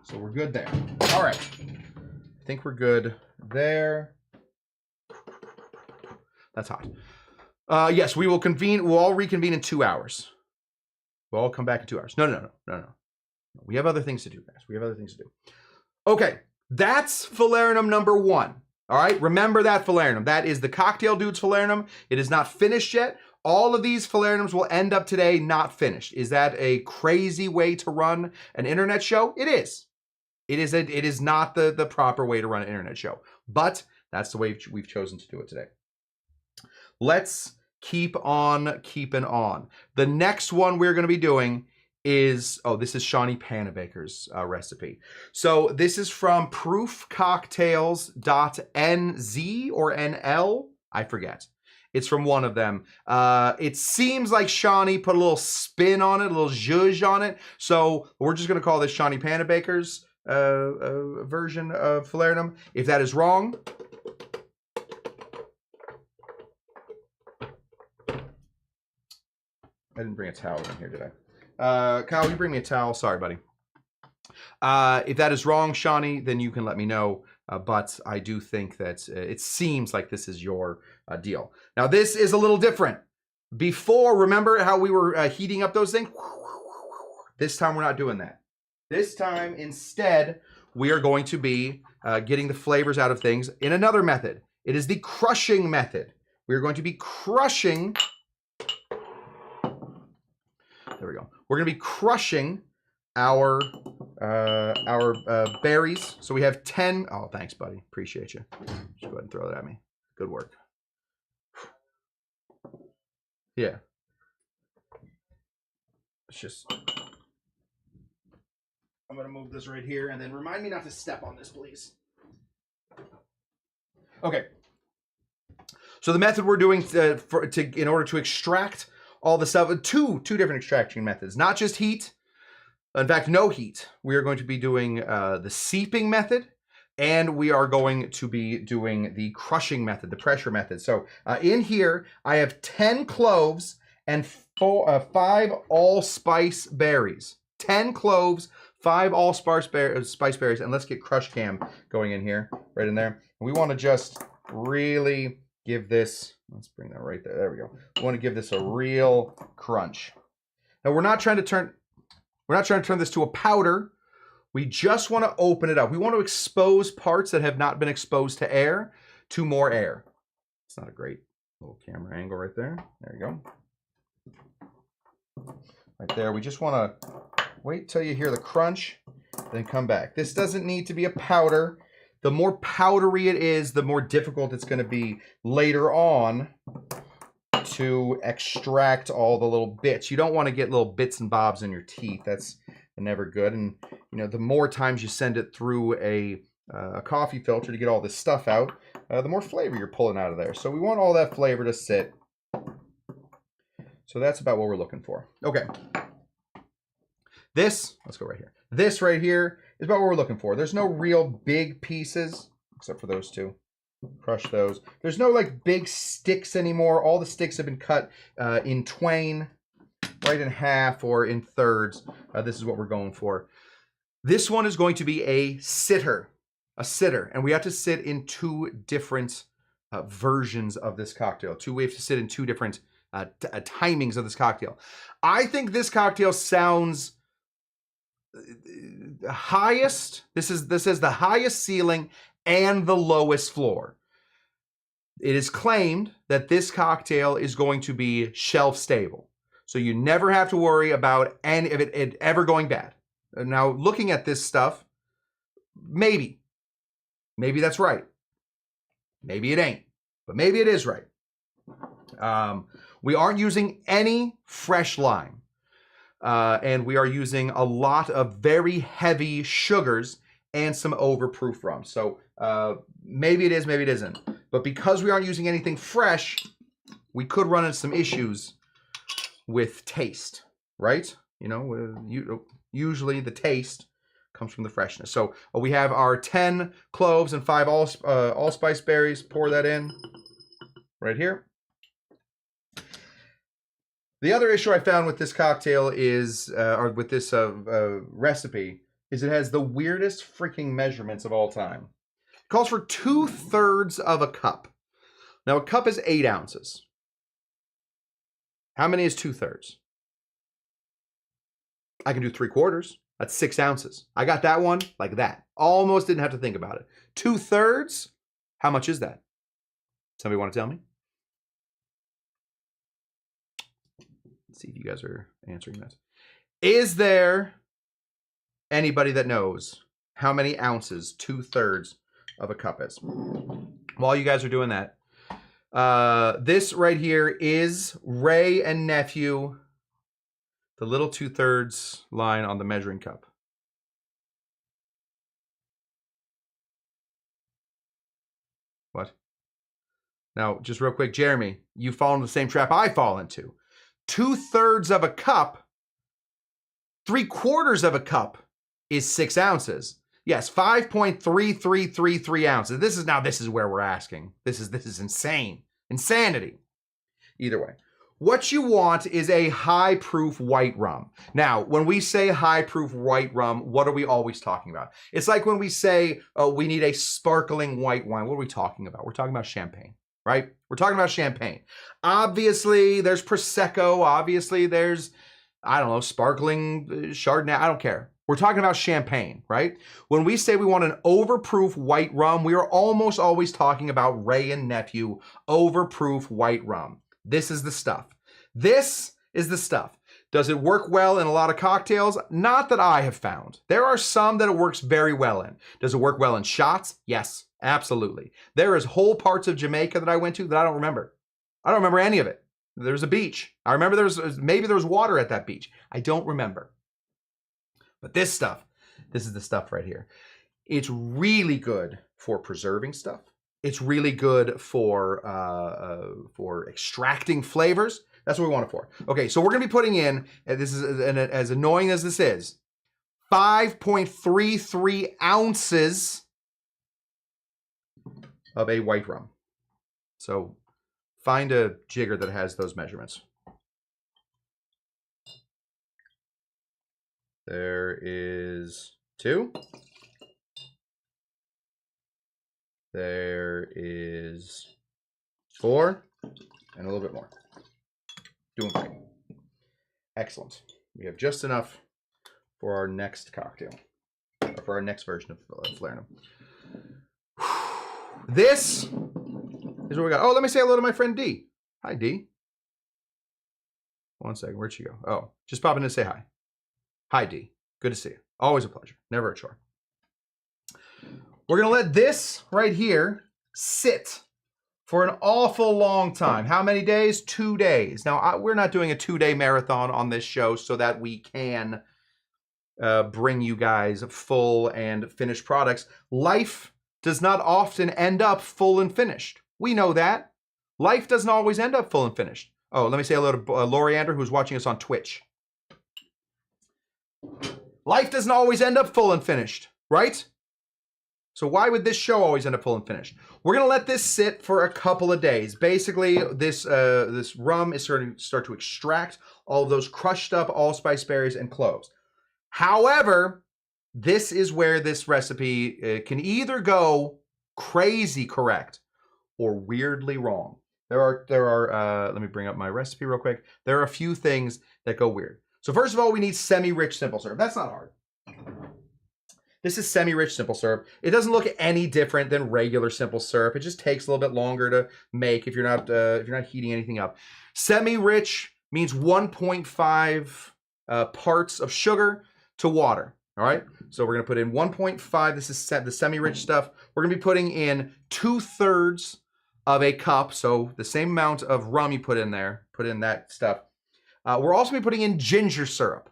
So we're good there. All right. I think we're good there. That's hot. Yes, we will convene. We'll all reconvene in 2 hours. We'll all come back in 2 hours. No. We have other things to do, guys. We have other things to do. Okay. That's Falernum number 1. All right, remember that Falernum. That is the Cocktail Dudes Falernum. It is not finished yet. All of these Falernums will end up today not finished. Is that a crazy way to run an internet show? It is. It is not the proper way to run an internet show, but that's the way we've chosen to do it today. Let's keep on keeping on. The next one we're going to be doing is, this is Shawnee Panabaker's recipe. So this is from proofcocktails.nz or NL. I forget. It's from one of them. It seems like Shawnee put a little spin on it, a little zhuzh on it. So we're just going to call this Shawnee Panda Baker's version of Falernum. If that is wrong, I didn't bring a towel in here, did I? Kyle, you bring me a towel. Sorry, buddy. If that is wrong, Shawnee, then you can let me know. But I do think that it seems like this is your deal. Now, this is a little different. Before, remember how we were heating up those things? This time, we're not doing that. This time, instead, we are going to be getting the flavors out of things in another method. It is the crushing method. We're going to be crushing. There we go. We're going to be crushing our berries. So we have 10. Oh, thanks, buddy. Appreciate you. Just go ahead and throw that at me. Good work. Yeah. It's just. I'm going to move this right here, and then remind me not to step on this, please. Okay. So the method we're doing in order to extract all the stuff, two different extraction methods, not just heat. In fact, no heat. We are going to be doing the seeping method, and we are going to be doing the crushing method, the pressure method. So in here, I have 10 cloves and 5 allspice berries. 10 cloves, 5 allspice berries, and let's get crush cam going in here, right in there. And we want to just really give this, let's bring that right there. There we go. We want to give this a real crunch. Now we're not trying to turn this to a powder. We just want to open it up. We want to expose parts that have not been exposed to air to more air. It's not a great little camera angle right there. There you go. Right there. We just want to wait till you hear the crunch, then come back. This doesn't need to be a powder. The more powdery it is, the more difficult it's going to be later on to extract all the little bits. You don't want to get little bits and bobs in your teeth. That's never good. And you know, the more times you send it through a coffee filter to get all this stuff out, the more flavor you're pulling out of there. So we want all that flavor to sit. So that's about what we're looking for. Okay. This, let's go right here. This right here is about what we're looking for. There's no real big pieces, except for those two. Crush those. There's no like big sticks anymore. All the sticks have been cut in twain, right in half or in thirds. This is what we're going for. This one is going to be a sitter. And we have to sit in 2 different versions of this cocktail. We have to sit in 2 different timings of this cocktail. I think this cocktail sounds highest. This is the highest ceiling and the lowest floor. It is claimed that this cocktail is going to be shelf stable. So you never have to worry about any of it ever going bad. Now, looking at this stuff, maybe that's right. Maybe it ain't, but maybe it is right. We aren't using any fresh lime. And we are using a lot of very heavy sugars and some overproof rum. So maybe it is, maybe it isn't. But because we aren't using anything fresh, we could run into some issues with taste, right? You know, usually the taste comes from the freshness. So we have our 10 cloves and 5 allspice berries. Pour that in right here. The other issue I found with this cocktail is, or with this recipe, is it has the weirdest freaking measurements of all time. It calls for 2/3 of a cup. Now a cup is 8 ounces. How many is 2/3? I can do 3/4. That's 6 ounces. I got that one like that. Almost didn't have to think about it. 2/3, how much is that? Somebody want to tell me? Let's see if you guys are answering that. Is there anybody that knows how many ounces 2/3 of a cup is? While you guys are doing that, this right here is Ray and Nephew, the little 2/3 line on the measuring cup. What? Now, just real quick, Jeremy, you fall into the same trap I fall into. 2/3 of a cup, 3/4 of a cup is 6 ounces. Yes, 5.3333 ounces. This is where we're asking. This is insane. Insanity. Either way. What you want is a high proof white rum. Now, when we say high proof white rum, what are we always talking about? It's like when we say we need a sparkling white wine. What are we talking about? We're talking about champagne, right? We're talking about champagne. Obviously, there's Prosecco. Obviously, there's, I don't know, sparkling Chardonnay. I don't care. We're talking about champagne, right? When we say we want an overproof white rum, we are almost always talking about Ray and Nephew overproof white rum. This is the stuff. This is the stuff. Does it work well in a lot of cocktails? Not that I have found. There are some that it works very well in. Does it work well in shots? Yes, absolutely. There is whole parts of Jamaica that I went to that I don't remember. I don't remember any of it. There's a beach. I remember maybe there was water at that beach. I don't remember. But this stuff, this is the stuff right here. It's really good for preserving stuff. It's really good for extracting flavors. That's what we want it for. Okay, so we're going to be putting in, this is as annoying as this is, 5.33 ounces of a white rum. So find a jigger that has those measurements. There is 2. There is 4, and a little bit more. Doing great. Excellent. We have just enough for our next cocktail, or for our next version of Falernum. This is what we got. Oh, let me say hello to my friend D. Hi, D. One second. Where'd she go? Oh, just popping in to say hi. Hi, D. Good to see you. Always a pleasure. Never a chore. We're going to let this right here sit for an awful long time. How many days? 2 days. Now, we're not doing a 2-day marathon on this show so that we can bring you guys full and finished products. Life does not often end up full and finished. We know that. Life doesn't always end up full and finished. Oh, let me say hello to Loriander, who's watching us on Twitch. Life doesn't always end up full and finished, right? So why would this show always end up full and finished? We're going to let this sit for a couple of days. Basically, this rum is starting to start to extract all of those crushed up allspice berries and cloves. However, this is where this recipe can either go crazy correct or weirdly wrong. There are let me bring up my recipe real quick. There are a few things that go weird. So first of all, we need semi-rich simple syrup. That's not hard. This is semi-rich simple syrup. It doesn't look any different than regular simple syrup. It just takes a little bit longer to make if you're not heating anything up. Semi-rich means 1.5 parts of sugar to water. All right. So we're gonna put in 1.5. This is the semi-rich stuff. We're gonna be putting in 2/3 of a cup. So the same amount of rum you put in there. Put in that stuff. We're also gonna be putting in ginger syrup.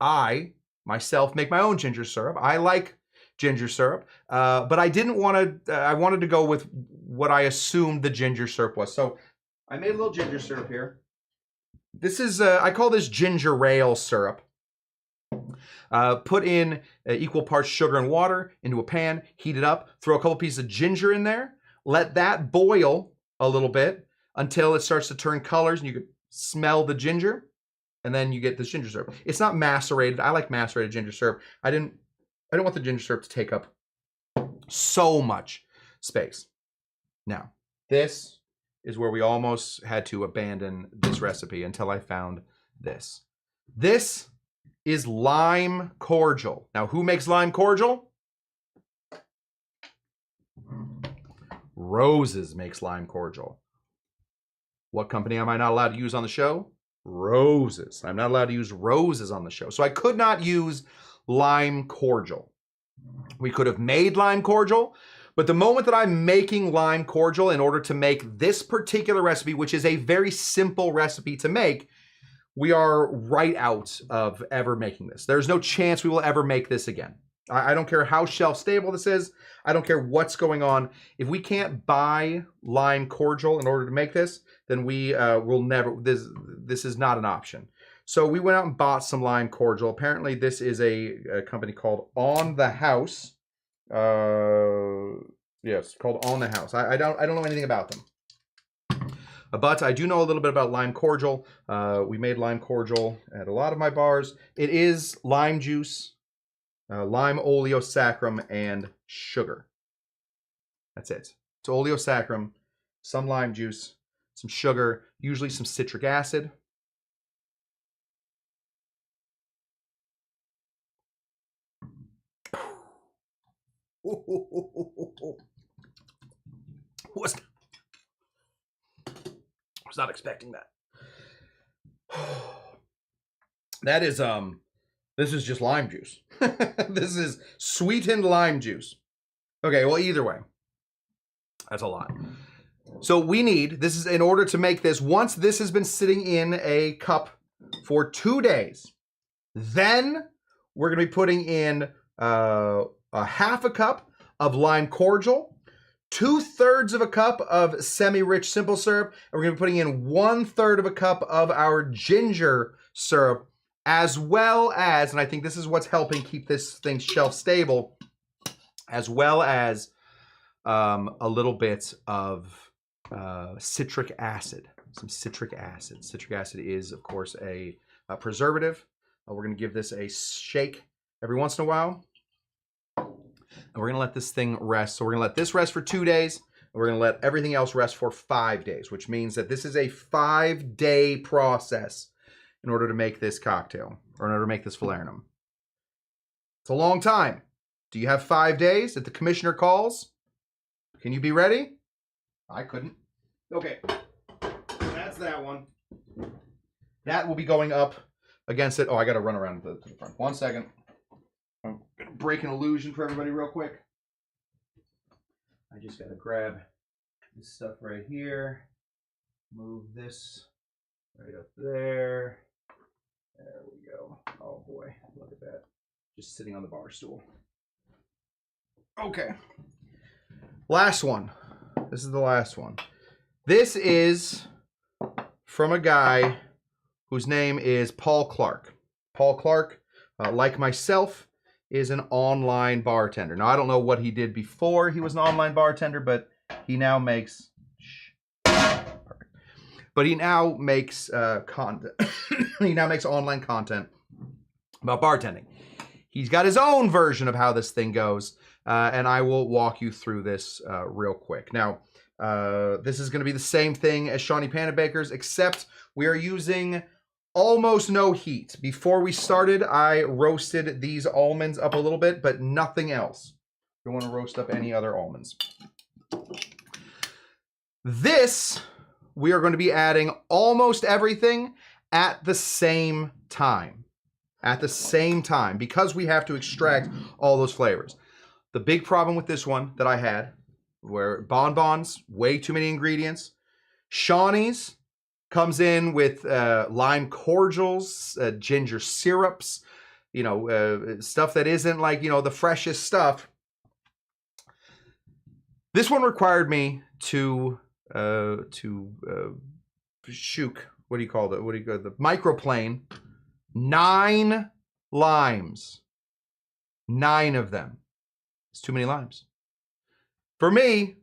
I myself make my own ginger syrup. I like ginger syrup, but I didn't want to, I wanted to go with what I assumed the ginger syrup was. So I made a little ginger syrup here. This is, I call this ginger ale syrup. Put in equal parts sugar and water into a pan, heat it up, throw a couple pieces of ginger in there, let that boil a little bit until it starts to turn colors and you can smell the ginger. And then you get this ginger syrup. It's not macerated. I like macerated ginger syrup. I don't want the ginger syrup to take up so much space. Now, this is where we almost had to abandon this recipe until I found this. This is lime cordial. Now, who makes lime cordial? Roses makes lime cordial. What company am I not allowed to use on the show? Roses. I'm not allowed to use roses on the show. So I could not use lime cordial. We could have made lime cordial, but the moment that I'm making lime cordial in order to make this particular recipe, which is a very simple recipe to make, we are right out of ever making this. There's no chance we will ever make this again. I don't care how shelf stable this is. I don't care what's going on. If we can't buy lime cordial in order to make this, then we will never, this is not an option. So we went out and bought some lime cordial. Apparently this is a company called On the House. Yes, called On the House. I don't know anything about them. But I do know a little bit about lime cordial. We made lime cordial at a lot of my bars. It is lime juice, lime oleosaccharum, and sugar. That's it. It's oleosaccharum, some lime juice, some sugar, usually some citric acid. Was not expecting that. That is this is just lime juice. This is sweetened lime juice. Okay, well, either way, that's a lot. So we need, this is in order to make this, once this has been sitting in a cup for 2 days, then we're going to be putting in a half a cup of lime cordial, 2/3 of a cup of semi-rich simple syrup, and we're going to be putting in 1/3 of a cup of our ginger syrup, as well as, and I think this is what's helping keep this thing shelf stable, as well as a little bit of citric acid, some citric acid. Citric acid is, of course, a preservative. We're going to give this a shake every once in a while. And we're going to let this thing rest. So we're going to let this rest for 2 days. And we're going to let everything else rest for 5 days, which means that this is a 5-day process in order to make this cocktail, or in order to make this Falernum. It's a long time. Do you have 5 days if the commissioner calls? Can you be ready? I couldn't. Okay. That's that one. That will be going up against it. Oh, I got to run around to the front. 1 second. I'm going to break an illusion for everybody real quick. I just got to grab this stuff right here. Move this right up there. There we go. Oh boy, look at that. Just sitting on the bar stool. Okay. Last one. This is the last one. This is from a guy whose name is Paul Clark. Paul Clark, like myself, is an online bartender. Now, I don't know what he did before he was an online bartender, but he now makes... But he now makes content. He now makes online content about bartending. He's got his own version of how this thing goes, and I will walk you through this real quick. Now, this is going to be the same thing as Shawnee Panda Bakers, except we are using almost no heat. Before we started, I roasted these almonds up a little bit, but nothing else. Don't want to roast up any other almonds. This, we are going to be adding almost everything at the same time. At the same time, because we have to extract all those flavors. The big problem with this one that I had, where bonbons, way too many ingredients. Shawnee's comes in with lime cordials, ginger syrups, you know, stuff that isn't like, you know, the freshest stuff. This one required me to shook, what do you call it? What do you call it? The microplane 9 limes. 9 of them. It's too many limes. For me,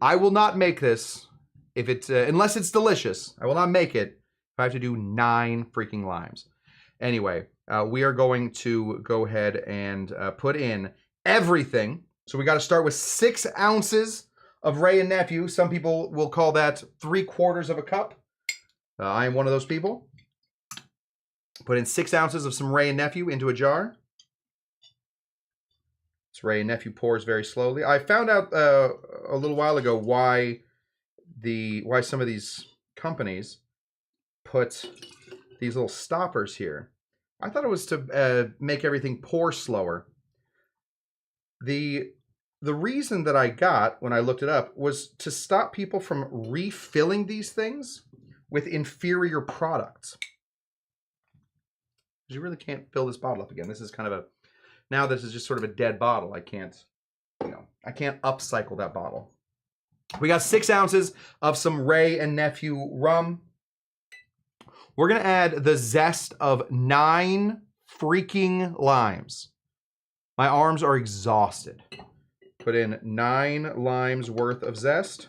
I will not make this if it's unless it's delicious. I will not make it if I have to do 9 freaking limes. Anyway, we are going to go ahead and put in everything. So we got to start with 6 ounces of Wray and Nephew. Some people will call that 3/4 of a cup. I am one of those people. Put in 6 ounces of some Wray and Nephew into a jar. This Wray and Nephew pours very slowly. I found out a little while ago why some of these companies put these little stoppers here. I thought it was to make everything pour slower. The reason that I got when I looked it up was to stop people from refilling these things with inferior products. You really can't fill this bottle up again. This is kind of a Now this is just sort of a dead bottle. I can't, I can't upcycle that bottle. We got 6 ounces of some Ray and Nephew rum. We're going to add the zest of 9 freaking limes. My arms are exhausted. Put in 9 limes worth of zest.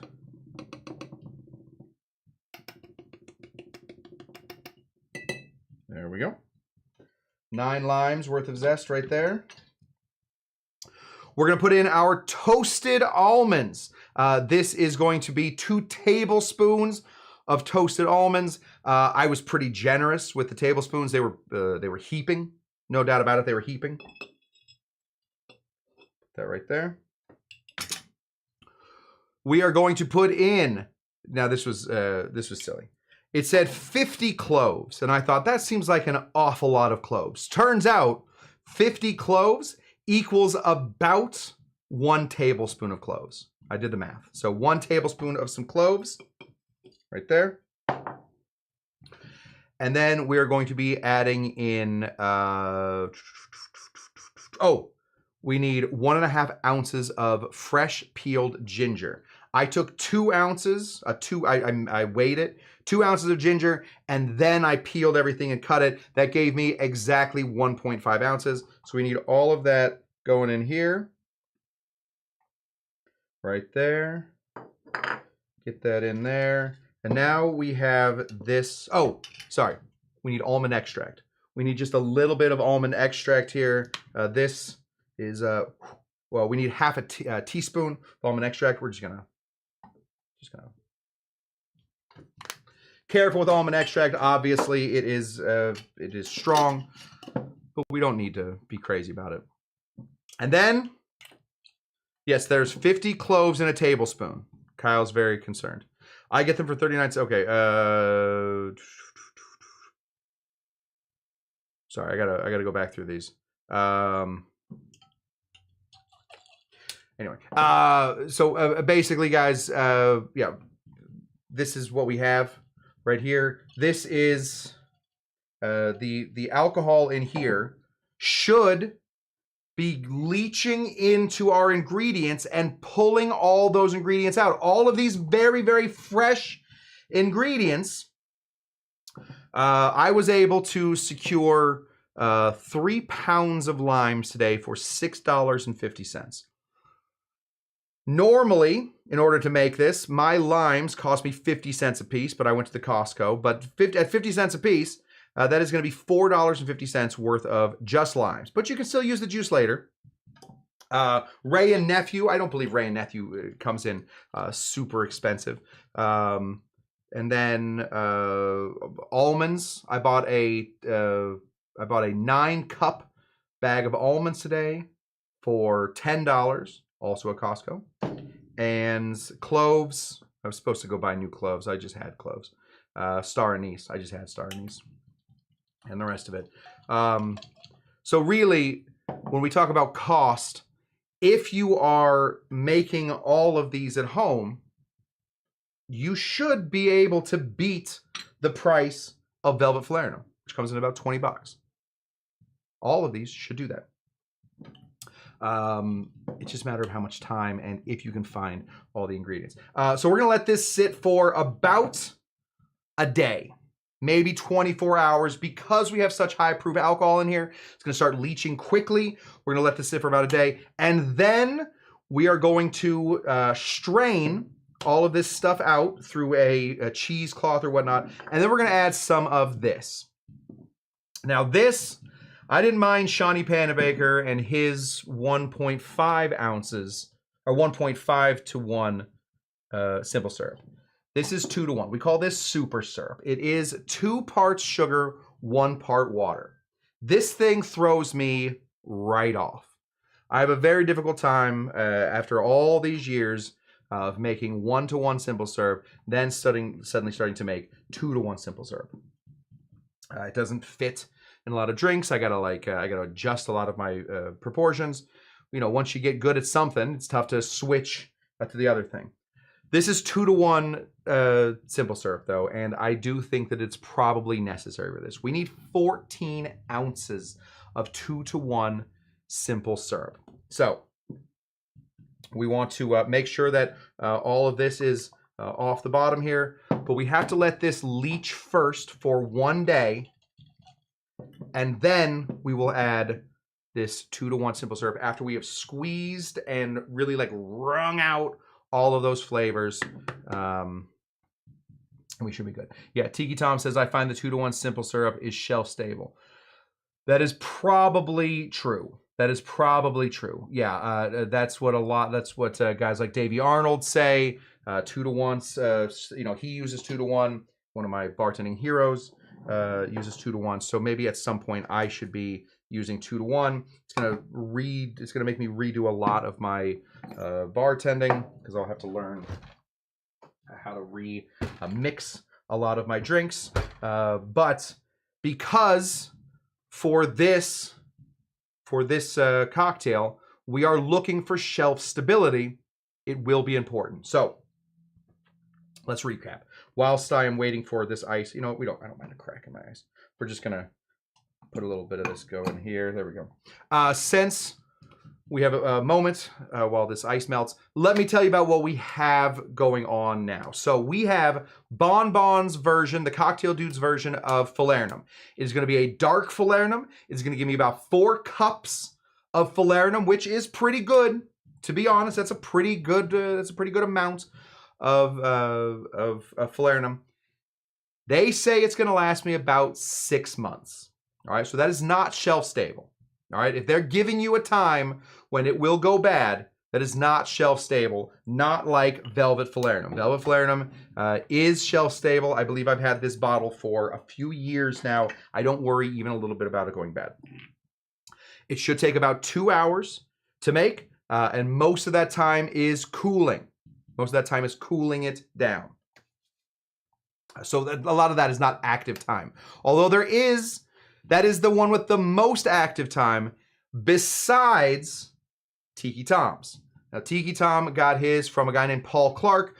There we go. 9 limes worth of zest right there. We're going to put in our toasted almonds. This is going to be 2 tablespoons of toasted almonds. I was pretty generous with the tablespoons. They were heaping. No doubt about it, they were heaping. Put that right there. We are going to put in, now this was silly. It said 50 cloves, and I thought that seems like an awful lot of cloves. Turns out 50 cloves equals about 1 tablespoon of cloves. I did the math. So 1 tablespoon of some cloves right there. And then we're going to be adding in, we need 1.5 ounces of fresh peeled ginger. I took 2 ounces, I weighed it, 2 ounces of ginger, and then I peeled everything and cut it. That gave me exactly 1.5 ounces. So we need all of that going in here. Right there. Get that in there. And now we have this, we need almond extract. We need just a little bit of almond extract here. This is, we need half a teaspoon of almond extract. We're just gonna careful with almond extract. Obviously, it is strong, but we don't need to be crazy about it. And then, yes, there's 50 cloves in a tablespoon. Kyle's very concerned. I get them for 39 cents. Okay. Sorry, I gotta go back through these. Anyway, so basically, guys, yeah, this is what we have right here. This is the alcohol in here should be leaching into our ingredients and pulling all those ingredients out. All of these very, very fresh ingredients. I was able to secure 3 pounds of limes today for $6.50. Normally, in order to make this, my limes cost me 50 cents a piece, but I went to the Costco. But at 50 cents a piece, that is going to be $4.50 worth of just limes. But you can still use the juice later. Ray and Nephew, I don't believe Ray and Nephew comes in super expensive. And then almonds, I bought a 9-cup bag of almonds today for $10, also at Costco. And cloves, I was supposed to go buy new cloves. I just had cloves. Star anise, I just had star anise. And the rest of it. So really, when we talk about cost, if you are making all of these at home, you should be able to beat the price of Velvet Falernum, which comes in about 20 bucks. All of these should do that. It's just a matter of how much time and if you can find all the ingredients. So we're going to let this sit for about a day. Maybe 24 hours. Because we have such high proof alcohol in here, it's going to start leaching quickly. We're going to let this sit for about a day. And then we are going to strain all of this stuff out through a cheesecloth or whatnot. And then we're going to add some of this. Now this, I didn't mind Shawnee Panabaker and his 1.5 ounces, or 1.5 to 1 simple syrup. This is 2 to 1. We call this super syrup. It is 2 parts sugar, 1 part water. This thing throws me right off. I have a very difficult time after all these years of making 1 to 1 simple syrup, then suddenly starting to make 2 to 1 simple syrup. It doesn't fit in a lot of drinks. I gotta adjust a lot of my proportions. You know, once you get good at something, it's tough to switch to the other thing. This is 2 to 1 simple syrup, though, and I do think that it's probably necessary for this. We need 14 ounces of 2 to 1 simple syrup. So we want to make sure that all of this is off the bottom here, but we have to let this leach first for 1 day, and then we will add this 2-to-1 simple syrup after we have squeezed and really like wrung out all of those flavors. We should be good. Yeah, Tiki Tom says, I find the 2-to-1 simple syrup is shelf stable. That is probably true. That is probably true. Yeah, that's what guys like Davey Arnold say. 2-to-1. You know, he uses 2-to-1. One of my bartending heroes uses 2-to-1. So maybe at some point I should be using 2-to-1. It's gonna make me redo a lot of my bartending because I'll have to learn how to mix a lot of my drinks. But because for this cocktail, we are looking for shelf stability, it will be important. So let's recap. Whilst I am waiting for this ice, you know, I don't mind a crack in my ice. We're just gonna put a little bit of this going here. There we go. Since we have a moment while this ice melts, let me tell you about what we have going on now. So we have Bonbon's version, the Cocktail Dude's version of Falernum. It is going to be a dark Falernum. It's going to give me about 4 cups of Falernum, which is pretty good. To be honest, that's a pretty good amount of Falernum. They say it's going to last me about 6 months. All right, so that is not shelf stable. All right, if they're giving you a time when it will go bad, that is not shelf stable, not like Velvet Falernum. Velvet Falernum is shelf stable. I believe I've had this bottle for a few years now. I don't worry even a little bit about it going bad. It should take about 2 hours to make, and most of that time is cooling. Most of that time is cooling it down. So a lot of that is not active time. Although that is the one with the most active time besides Tiki Tom's. Now, Tiki Tom got his from a guy named Paul Clark.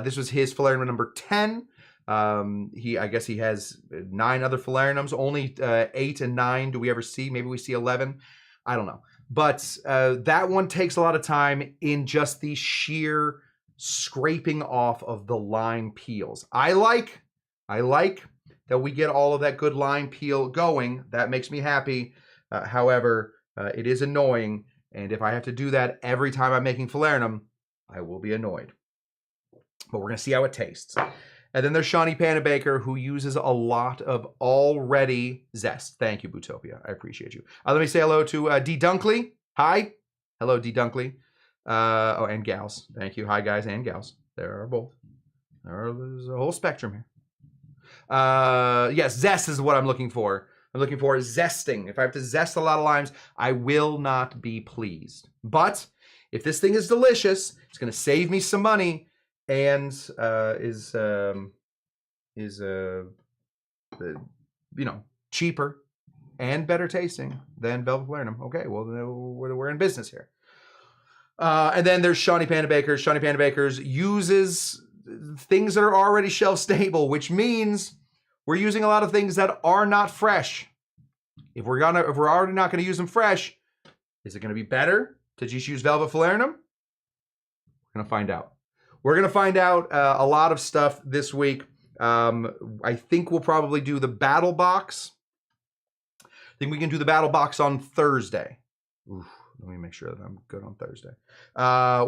This was his Falernum number 10. I guess he has 9 other Falernums. Only 8 and 9 do we ever see. Maybe we see 11. I don't know. But that one takes a lot of time in just the sheer scraping off of the lime peels. I like that we get all of that good lime peel going. That makes me happy. However, it is annoying, and if I have to do that every time I'm making Falernum, I will be annoyed. But we're going to see how it tastes. And then there's Shawnee Panabaker, who uses a lot of already zest. Thank you, Bootopia. I appreciate you. Let me say hello to D. Dunkley. Hi. Hello, D. Dunkley. And gals. Thank you. Hi, guys and gals. There are both. There's a whole spectrum here. Yes, zest is what I'm looking for. I'm looking for zesting. If I have to zest a lot of limes, I will not be pleased. But if this thing is delicious, it's going to save me some money and is cheaper and better tasting than Velvet Falernum. Okay, well, we're in business here. And then there's Shawnee Panabaker. Shawnee Panabaker's uses things that are already shelf stable, which means we're using a lot of things that are not fresh. If we're already not gonna use them fresh, is it gonna be better to just use Velvet Falernum? We're gonna find out. We're gonna find out a lot of stuff this week. I think we'll probably do the battle box. I think we can do the battle box on Thursday. Oof, let me make sure that I'm good on Thursday.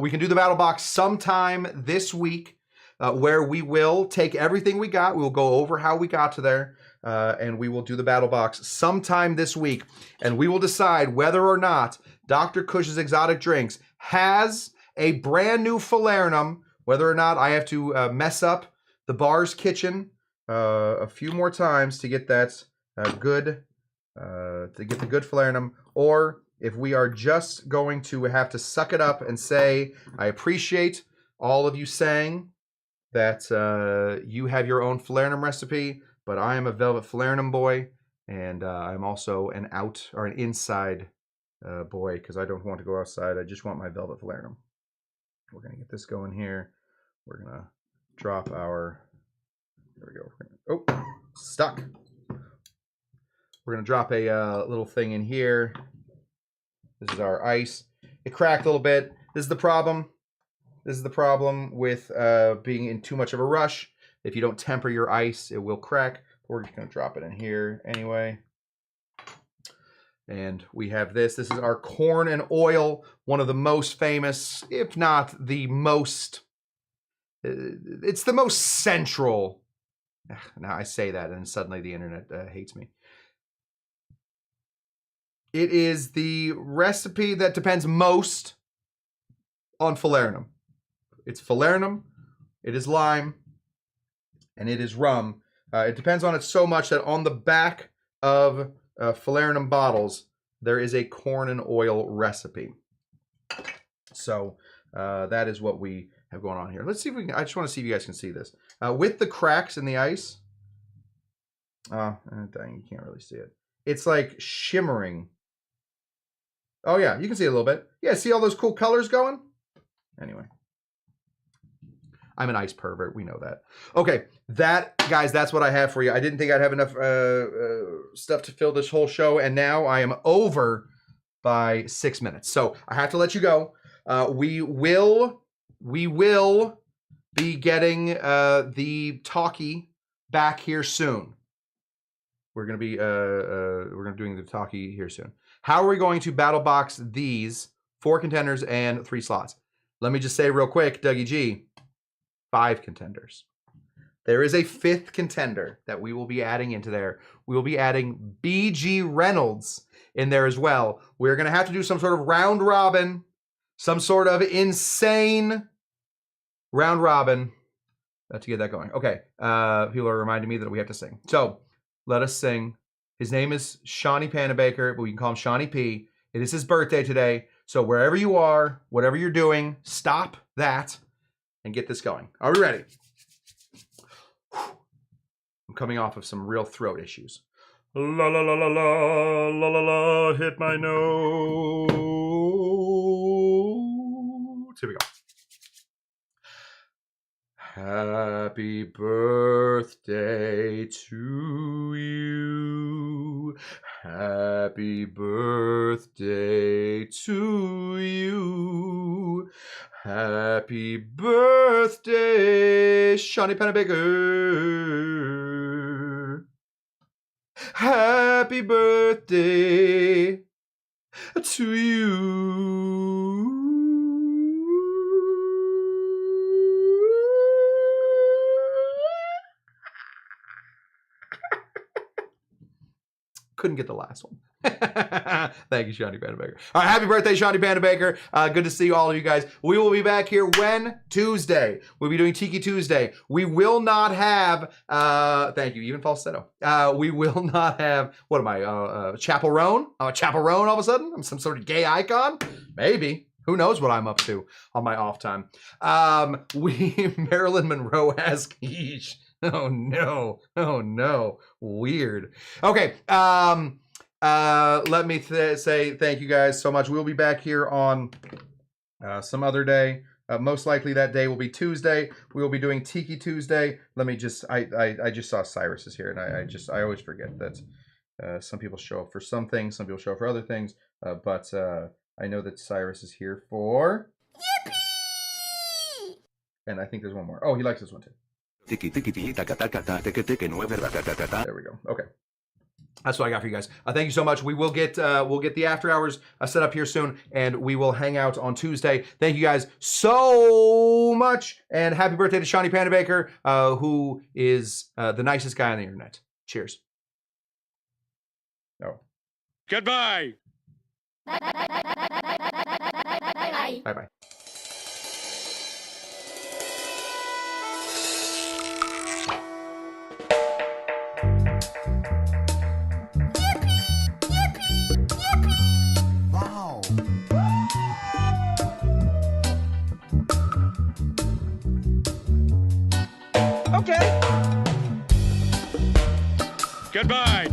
We can do the battle box sometime this week. Where we will take everything we got. We will go over how we got to there, and we will do the battle box sometime this week. And we will decide whether or not Dr. Kush's Exotic Drinks has a brand new Falernum, whether or not I have to mess up the bar's kitchen a few more times to get that good Falernum, or if we are just going to have to suck it up and say, I appreciate all of you saying that you have your own Falernum recipe, but I am a Velvet Falernum boy, and I'm also an inside boy, because I don't want to go outside. I just want my Velvet Falernum. We're going to get this going here. We're going to drop our... There we go. Oh, stuck. We're going to drop a little thing in here. This is our ice. It cracked a little bit. This is the problem. This is the problem with being in too much of a rush. If you don't temper your ice, it will crack. We're just going to drop it in here anyway. And we have this. This is our corn and oil, one of the most famous, if not the most, it's the most central. Now I say that and suddenly the internet hates me. It is the recipe that depends most on Falernum. It's Falernum, it is lime, and it is rum. It depends on it so much that on the back of Falernum bottles, there is a corn and oil recipe. So that is what we have going on here. Let's see if we can, I just want to see if you guys can see this. With the cracks in the ice, dang, you can't really see it. It's like shimmering. Oh yeah, you can see it a little bit. Yeah, see all those cool colors going? Anyway. I'm an ice pervert, we know that. Okay, that, guys, that's what I have for you. I didn't think I'd have enough stuff to fill this whole show, and now I am over by 6 minutes. So I have to let you go. We will be getting the talkie back here soon. We're gonna be doing the talkie here soon. How are we going to battle box these 4 contenders and 3 slots? Let me just say real quick, Dougie G, 5 contenders. There is a 5th contender that we will be adding into there. We will be adding BG Reynolds in there as well. We're gonna have to do some sort of round robin, some sort of insane round robin to get that going. Okay, people are reminding me that we have to sing. So let us sing. His name is Shawnee Panabaker, but we can call him Shawnee P. It is his birthday today. So wherever you are, whatever you're doing, stop that and get this going. Are we ready? I'm coming off of some real throat issues. La la la la la la la la, hit my nose. Here we go. Happy birthday to you. Happy birthday to you. Happy birthday, Shawnee Panabaker. Happy birthday to you. Couldn't get the last one. Thank you, Shawnee Panabaker. All right, happy birthday, Shawnee Panabaker. Good to see all of you guys. We will be back here when? Tuesday. We'll be doing Tiki Tuesday. We will not have, thank you, even falsetto. We will not have, what am I, Chapel Roan? Chapel Roan all of a sudden? I'm some sort of gay icon? Maybe. Who knows what I'm up to on my off time. Marilyn Monroe-esque. Yeesh. Oh no. Oh no. Weird. Okay. Let me say thank you guys so much. We'll be back here on some other day. Most likely that day will be Tuesday. We will be doing Tiki Tuesday. Let me just, I just saw Cyrus is here, and I always forget that some people show up for some things, some people show up for other things, but I know that Cyrus is here for... Yippee! And I think there's one more. Oh, he likes this one too. There we go. Okay. That's what I got for you guys. Thank you so much. We'll get the after hours set up here soon, and we will hang out on Tuesday. Thank you guys so much, and happy birthday to Shawnee Panabaker, who is the nicest guy on the internet. Cheers. Oh. Goodbye. Bye-bye. Okay. Goodbye.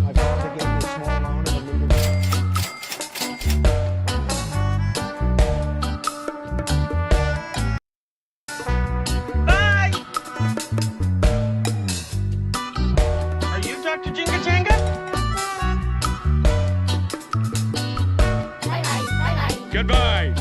Bye. Are you Dr. Jinga Janga? Bye bye. Bye bye. Goodbye.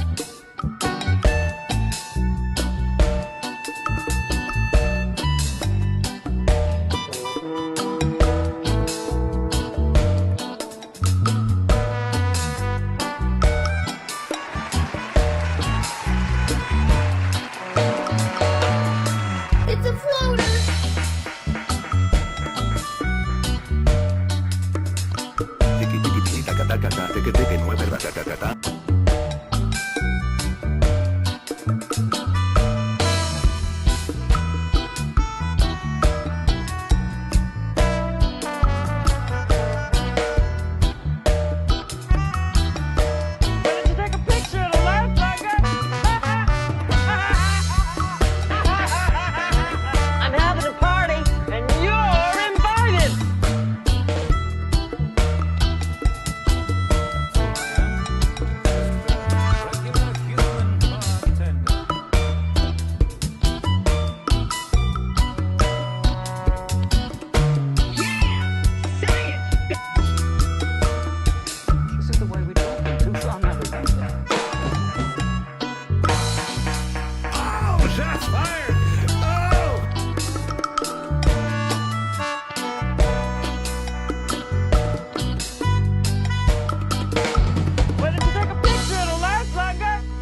It's a floater. Why didn't you take a picture of the last tiger? I'm having a party, and you're invited. This is the way we do it. I've never done that. Oh, shots fired.